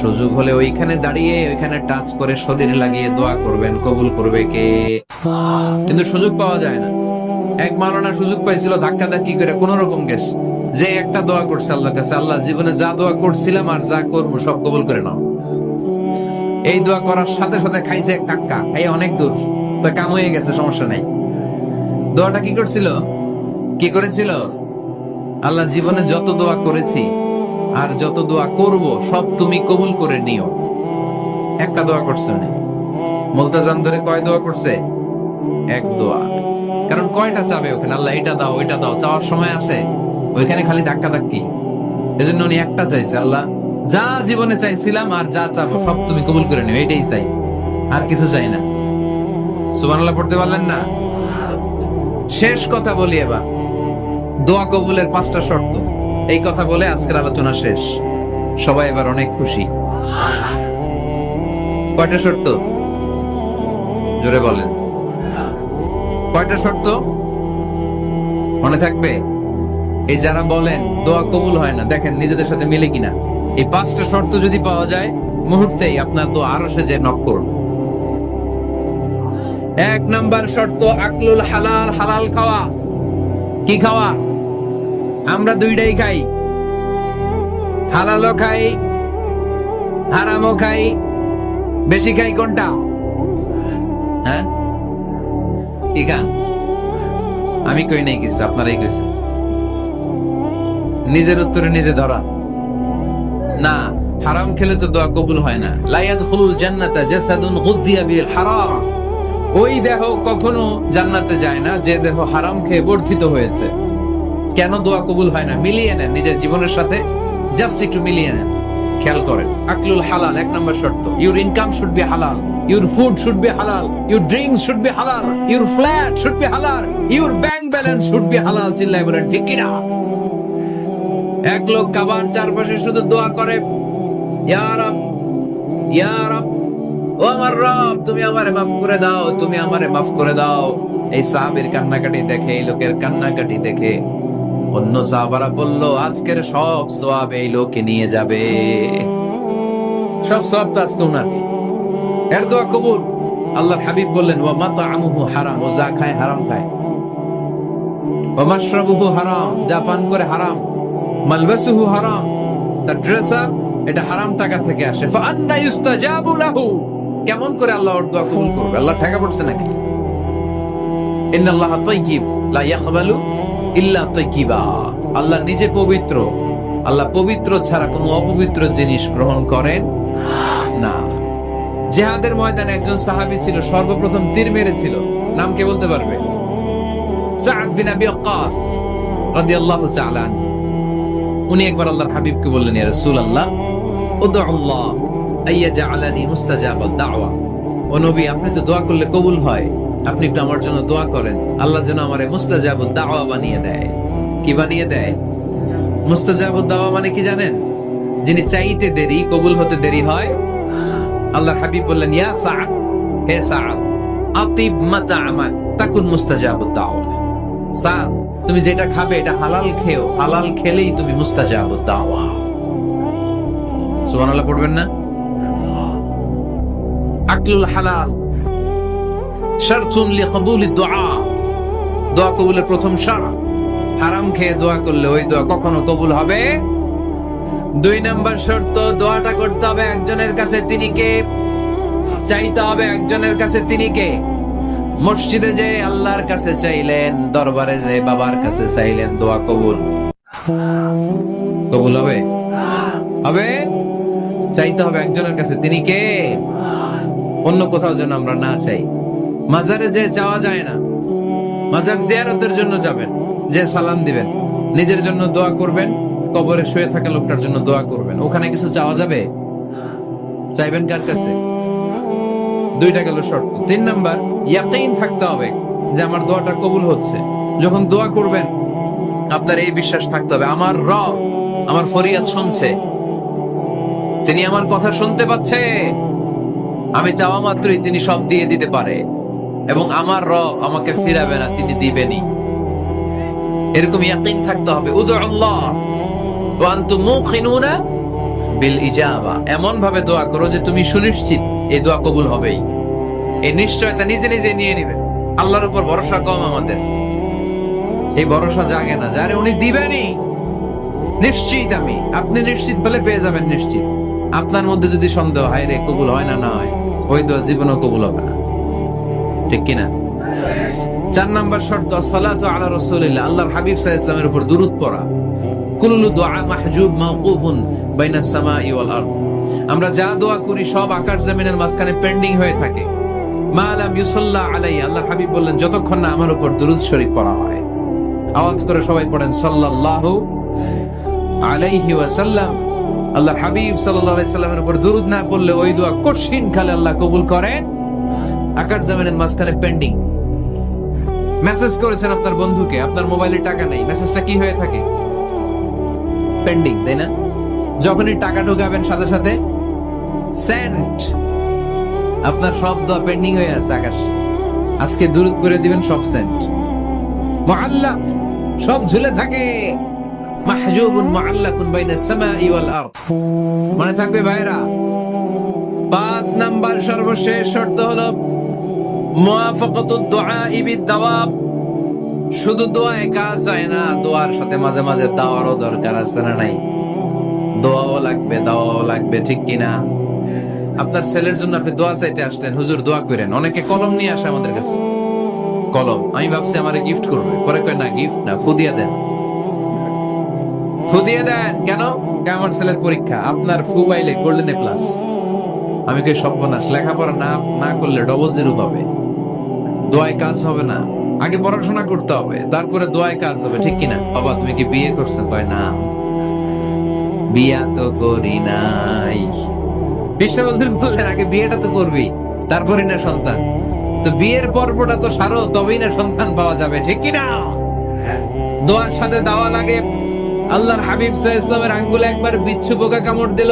Speaker 1: সুযোগ হলে ওইখানে দাঁড়িয়ে ওইখানে টাচ করে শরীর লাগিয়ে দোয়া করবেন, কবুল করবে কে? কিন্তু সুযোগ পাওয়া যায় না। এক মাওলানা সুযোগ পাইছিল ধাক্কা ধাক্কি করে কোন রকম গেছে, যে একটা দোয়া করছে আল্লাহর কাছে, আল্লাহ জীবনে যা দোয়া করছিলাম আর যা করবো সব কবুল করে নাও। এই দোয়া করার সাথে সাথে খাইছে এক টাক্কা, এই অনেক দূর, তো কাম হয়ে গেছে, সমস্যা নাই। দোয়াটা কি করছিল? কি করেছিল? আল্লাহ জীবনে যত দোয়া করেছি আর যত দোয়া করব সব তুমি কবুল করে নিও। একটা দোয়া করছে না, মুলতাজাম ধরে কয় দোয়া করছে? এক দোয়া। কারণ কয়টা চাবে ওখানে? আল্লাহ এটা দাও ওইটা দাও, চাওয়ার সময় আছে? ওইখানে খালি ধাক্কা ধাক্কি। এজন্য উনি একটা চাইছে, আল্লাহ যা জীবনে চাইছিলাম আর যা চাবো সব তুমি কবুল করে নিও, এটাই চাই, আর কিছু চাই না। সুবহানাল্লাহ পড়তে পারলেন না? শেষ কথা বলি এবার, দোয়া কবুলের 5টা শর্ত। এই কথা বলে আজকের আলোচনা শেষ। সবাই এবার অনেক খুশি। কয়টা শর্ত? জোরে বলেন, কয়টা শর্ত মনে থাকবে? এই যারা বলেন দোয়া কবুল হয় না, দেখেন নিজেদের সাথে মিলে কিনা। এই 5টা শর্ত যদি পাওয়া যায়, মুহূর্তেই আপনার দোয়া আরো সেজে নক করুন। 1 নাম্বার শর্ত আকলুল হালাল, হালাল খাওয়া। কি খাওয়া? আমরা দুইটাই খাই, হালালও খাই হারামও খাই। বেশি খাই কোনটা? হ্যাঁ, কি খান? আমি কই নাই কিছু, আপনারাই কইছেন। নিজের উত্তরে নিজে ধরা না। হারাম খেলে তো দোয়া কবুল হয় না। লা ইয়াদখুলুল জান্নাতা জাসাদুন গুযিয়া বিল হারাম। ওই দেহ কখনো জান্নাতে যায় না যে দেহ হারাম খেয়ে বর্ধিত হয়েছে। কেন দোয়া কবুল হয় না? মিলিয়ে নেন নিজের জীবনের সাথে, জাস্ট একটু মিলিয়ে নেন, খেয়াল করেন। আকলুল হালাল 1 নম্বর শর্ত। ইউর ইনকাম শুড বি হালাল, ইউর ফুড শুড বি হালাল, ইউর ড্রিঙ্কস শুড বি হালাল, ইউর ফ্ল্যাট শুড বি হালাল, your bank balance should be হালাল। চিল্লায় বলেন ঠিক কিনা? এক লোক কাবার চারপাশে শুধু দোয়া করে, ইয়া রব, ইয়া রব, ও আমার রব, তুমি আমারে মাফ করে দাও, তুমি আমারে মাফ করে দাও। এই সাহাবীর কান্নাকাটি দেখে, এই লোকের কান্নাকাটি দেখে অন্য সাহাবারা বলল, আজকের সব সওয়াব এই লোকে নিয়ে যাবে। সব সওয়াব তো আজকে উনার। এর দোয়া কবুল। আল্লাহর হাবিব বললেন, ওয়া মাতআমুহু হারাম, ও যা খায় হারাম খায়। ওয়া মাশরাবুহু হারাম, যা পান করে হারাম। মালবাসুহু হারাম, তার ড্রেস আপ এটা হারাম টাকা থেকে আসে। ফাআন্না ইউস্তাজাবু লাহু, কেমন করে আল্লাহ ওর দোয়া কবুল করবে? আল্লাহ ঠেকা পড়ছে নাকি? ইন্নাল্লাহা তাইয়্যিব লা ইয়াকবালু ইল্লা তাইয়্যিবা। আল্লাহ নিজে পবিত্র, আল্লাহ পবিত্র ছাড়া কোনো অপবিত্র জিনিস গ্রহণ করেন না। জিহাদের ময়দানে একজন সাহাবী ছিল, সর্বপ্রথম তীর মেরেছিল। নাম কে বলতে পারবে? সাদ বিন আবি ওয়াক্কাস রাদিয়াল্লাহু তাআলা। উনি একবার আল্লাহর হাবিবকে বললেন, ইয়া রাসূলুল্লাহ, উদউল্লাহ আইয়াজআলানি মুস্তাজাবাদ দাওয়া। ও নবী, আপনি তো দোয়া করলে কবুল হয়, আপনি একটু আমার জন্য দোয়া করেন, আল্লাহ যেন আমারে মুস্তাজাবুদ দাওয়া বানিয়ে দেয়। কি বানিয়ে দেয়? মুস্তাজাবুদ দাওয়া মানে কি জানেন? যিনি চাইতে দেরি, কবুল হতে দেরি হয়। আল্লাহর হাবিব বললেন, ইয়া সাদ, হে সাদ, আতিব মাতাআমাক তাকুন মুস্তাজাবুদ দাওয়া। সাদ, তুমি যেটা খাবে এটা হালাল খেও, হালাল খেলেই তুমি মুস্তাজাবুদ দাওয়া। সুবহানাল্লাহ পড়বেন না? আকলুল হালাল শারতুন লিকবুলিদ দুআ। দোয়া কবুলের প্রথম শর্ত। হারাম খেয়ে দোয়া করলে ওই দোয়া কখনো কবুল হবে। 2 নাম্বার শর্ত, দোয়াটা করতে হবে একজনের কাছে, তিনি কে? চাইতে হবে একজনের কাছে, তিনি কে? মসজিদে যে আল্লাহর কাছে চাইলেন, দরবারে যে বাবার কাছে চাইলেন, দোয়া কবুল কবুল হবে? হবে। চাইতে হবে একজনের কাছে, তিনি কে? অন্য কোথাও যেন আমরা না চাই। মাজারে যে চাওয়া যায় না, মাজার জিয়ারতের জন্য যাবেন, যে সালাম দিবেন, নিজের জন্য দোয়া করবেন, কবরে শুয়ে থাকা লোকটার জন্য দোয়া করবেন, ওখানে কিছু চাওয়া যাবে? চাইবেন কার কাছে? 2টা গেল শর্ত। 3 নাম্বার, ইয়াকিন থাকতে হবে যে আমার দোয়াটা কবুল হচ্ছে। যখন দোয়া করবেন আপনার এই বিশ্বাস থাকতে হবে, আমার রব আমার ফরিয়াদ শুনছে, তিনি আমার কথা শুনতে পাচ্ছে, আমি চাওয়া মাত্রই তিনি সব দিয়ে দিতে পারে, এবং আমার রব আমাকে ফিরাবে না, তিনি দিবেনই। এরকম ইয়াকিন থাকতে হবে। উদু আল্লাহ ওয়া আনতুম মুকিনুনা বিল ইজাবা, এমন ভাবে দোয়া করো যে তুমি সুনিশ্চিত এই দোয়া কবুল হবেই। এই নিশ্চয়তা নিজে নিজে নিয়ে নিবে। আল্লাহর উপর ভরসা কম আমাদের, এই ভরসা জাগে না যারে উনি দিবেনই, নিশ্চিত আমি। আপনি নিশ্চিত বলে পেয়ে যাবেন নিশ্চিত। আপনার মধ্যে যদি সন্দেহ হয় রে কবুল হয় না, না হয়, ওই দোয়া জীবনও কবুল হবে না, ঠিক কিনা? 4 নাম্বার শর্ত, আসসালাতু আলা রাসূলিল্লাহ, আল্লাহর হাবিব সাল্লাল্লাহু আলাইহি ওয়াসাল্লামের উপর দুরূদ পড়া। কুল্লু দুআ মাহজুব মাওকুফুন বাইনাস সামাই ওয়াল আরদ, আমরা যা দোয়া করি সব আকাশ জমিনের মাঝখানে পেন্ডিং হয়ে থাকে। মা লাম ইউসাল্লা আলাইহি, আল্লাহর হাবিব বললেন যতক্ষণ না আমার উপর দুরূদ শরীফ পড়া হয়। আওয়াজ করে সবাই পড়েন সাল্লাল্লাহু আলাইহি ওয়াসাল্লাম। আল্লাহর হাবিব সাল্লাল্লাহু আলাইহি সাল্লামের উপর দুরূদ না পড়লে ওই দোয়া কঠিন কালে আল্লাহ কবুল করে, আকাশ জমিনের মাঝখানে পেন্ডিং। মেসেজ করেছেন আপনার বন্ধুকে, আপনার মোবাইলে টাকা নেই, মেসেজটা কি হয়ে থাকে? পেন্ডিং, তাই না? যখনই টাকা ঢোকাবেন সাথে সাথে সেন্ট, আপনার সব দোয়া পেন্ডিং হয়ে আছে আকাশ। আজকে দুরূদ করে দিবেন, সব সেন্ট, মুআল্লাক, সব ঝুলে থাকে। মাহজুবুন মুআল্লাকুন বাইনাস সামাই ওয়াল আরদ, মনে থাকবে ভাইরা। 5 নাম্বার সর্বশেষ শর্ত হলো মুওয়াফাকাতুদ দুআ বিদ-দাওয়াব, শুধু দোয়ায় কাজ হয় না, দোয়ার সাথে মাঝে মাঝে দাওয়ারও দরকার আছে না নাই? দোয়াও লাগবে, দাওয়াও লাগবে, ঠিক কিনা? আপনার ছেলের জন্য আপনি দোয়া চাইতে আসলেন, হুজুর দোয়া করেন, অনেকে কলম নিয়ে আসে আমাদের কাছে, কলম। আমি ভাবছি আমারে গিফট করবে, পরে কয় না গিফট না, ফু দিয়ে দেন, ফু দিয়ে দেন। কেন? আমার ছেলের পরীক্ষা, আপনার ফু পাইলে গোল্ডেন প্লাস। আমি কই সর্বনাশ, লেখাপড়া না করলে ডবল জিরো পাবে, দোয়ায় কাজ হবে না। আগে পড়াশোনা করতে হবে, তারপরে দোয়ায় কাজ হবে, ঠিক কিনা? বাবা তুমি কি বিয়ে করছো? কয় না, বিয়া তো করি নাই। বিশ্ববন্ধুর বললেন আগে বিয়েটা তো করবি, তারপরে না সন্তান। তো বিয়ের পর্বটা তো সারো, তবেই না সন্তান পাওয়া যাবে, ঠিক কিনা? দোয়ার সাথে দাওয়া লাগে। আল্লাহর হাবিব সাল্লাল্লাহু আলাইহি ওয়াসাল্লামের আঙ্গুলে একবার বিচ্ছু পোকা কামড় দিল,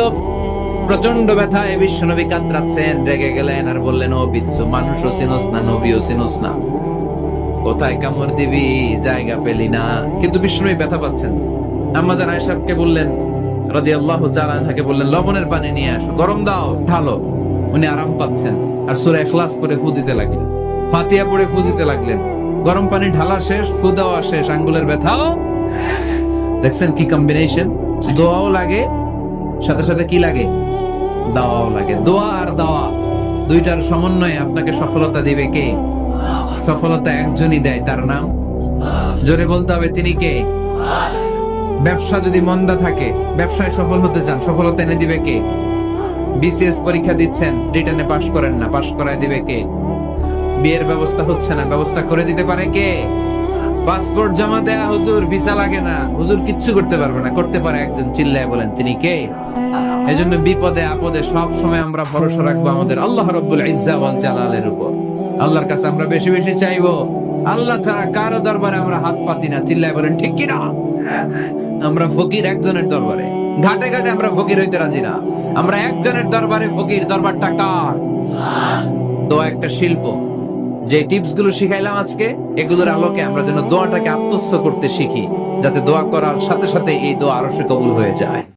Speaker 1: প্রচন্ড ব্যথায় বিশ্বনবী কাতরাচ্ছেন, রেগে গেলেন আর বললেন, ও বিচ্ছু, মানুষও চিনোস না, নবীও চিনোস না, কোথায় কামড় দিবি, জায়গা পেলি না। কিন্তু বিশ্বনবী ব্যথা পাচ্ছেন। আম্মা জান আয়েশাকে বললেন রাদিয়াল্লাহু তাআলা আনহাকে বললেন, লবণের পানি নিয়ে আসো, গরম দাও, ঢালো। উনি আরাম পাচ্ছেন আর সূরা ইখলাস পড়ে ফু দিতে লাগলেন, ফাতিহা পড়ে ফু দিতে লাগলেন। গরম পানি ঢালা শেষ, ফু দেওয়া শেষ, আঙ্গুলের ব্যথাও। দেখছেন কি কম্বিনেশন? দোয়াও লাগে, সাথে সাথে কি লাগে? দাওয়াও লাগে। দোয়া আর দাওয়া দুইটার সমন্বয়ে আপনাকে সফলতা দিবে কে? সফলতা একজনই দেয়, তার নাম জোরে বলতে হবে, তিনি কে? ব্যবসা যদি মন্দা থাকে, ব্যবসায় সফল হতে চান, সফলতা এনে দিবে কে? বিসিএস পরীক্ষা দিচ্ছেন, রিটেনে পাশ করেন না, পাশ করায় দিবে কে? বিয়ের ব্যবস্থা হচ্ছে না, ব্যবস্থা করে দিতে পারে কে? পাসপোর্ট জমা দেয়া, হুজুর ভিসা লাগে না, হুজুর কিচ্ছু করতে পারবে না, করতে পারে একজন, চিল্লায় বলেন তিনি কে? এজন্য বিপদে আপদে সব সময় আমরা ভরসা রাখবো আমাদের আল্লাহ রাব্বুল ইজ্জা ওয়াল জালালের উপর। আল্লাহর কাছে আমরা বেশি বেশি চাইবো। আল্লাহ ছাড়া কারো দরবারে আমরা হাত পাতি না, চিল্লায় বলেন ঠিক কিনা? আমরা ফকির একজনের দরবারে, ঘাটে ঘাটে আমরা ফকির হইতে রাজি না, আমরা একজনের দরবারে ফকির। দরবারটা কার? দোয়া একটা শিল্প। যে টিপস গুলো শিখাইলাম আজকে, এগুলোর আলোকে আমরা যেন দোয়াটাকে আত্মস্থ করতে শিখি, যাতে দোয়া করার সাথে সাথে এই দোয়া আরশে কবুল হয়ে যায়।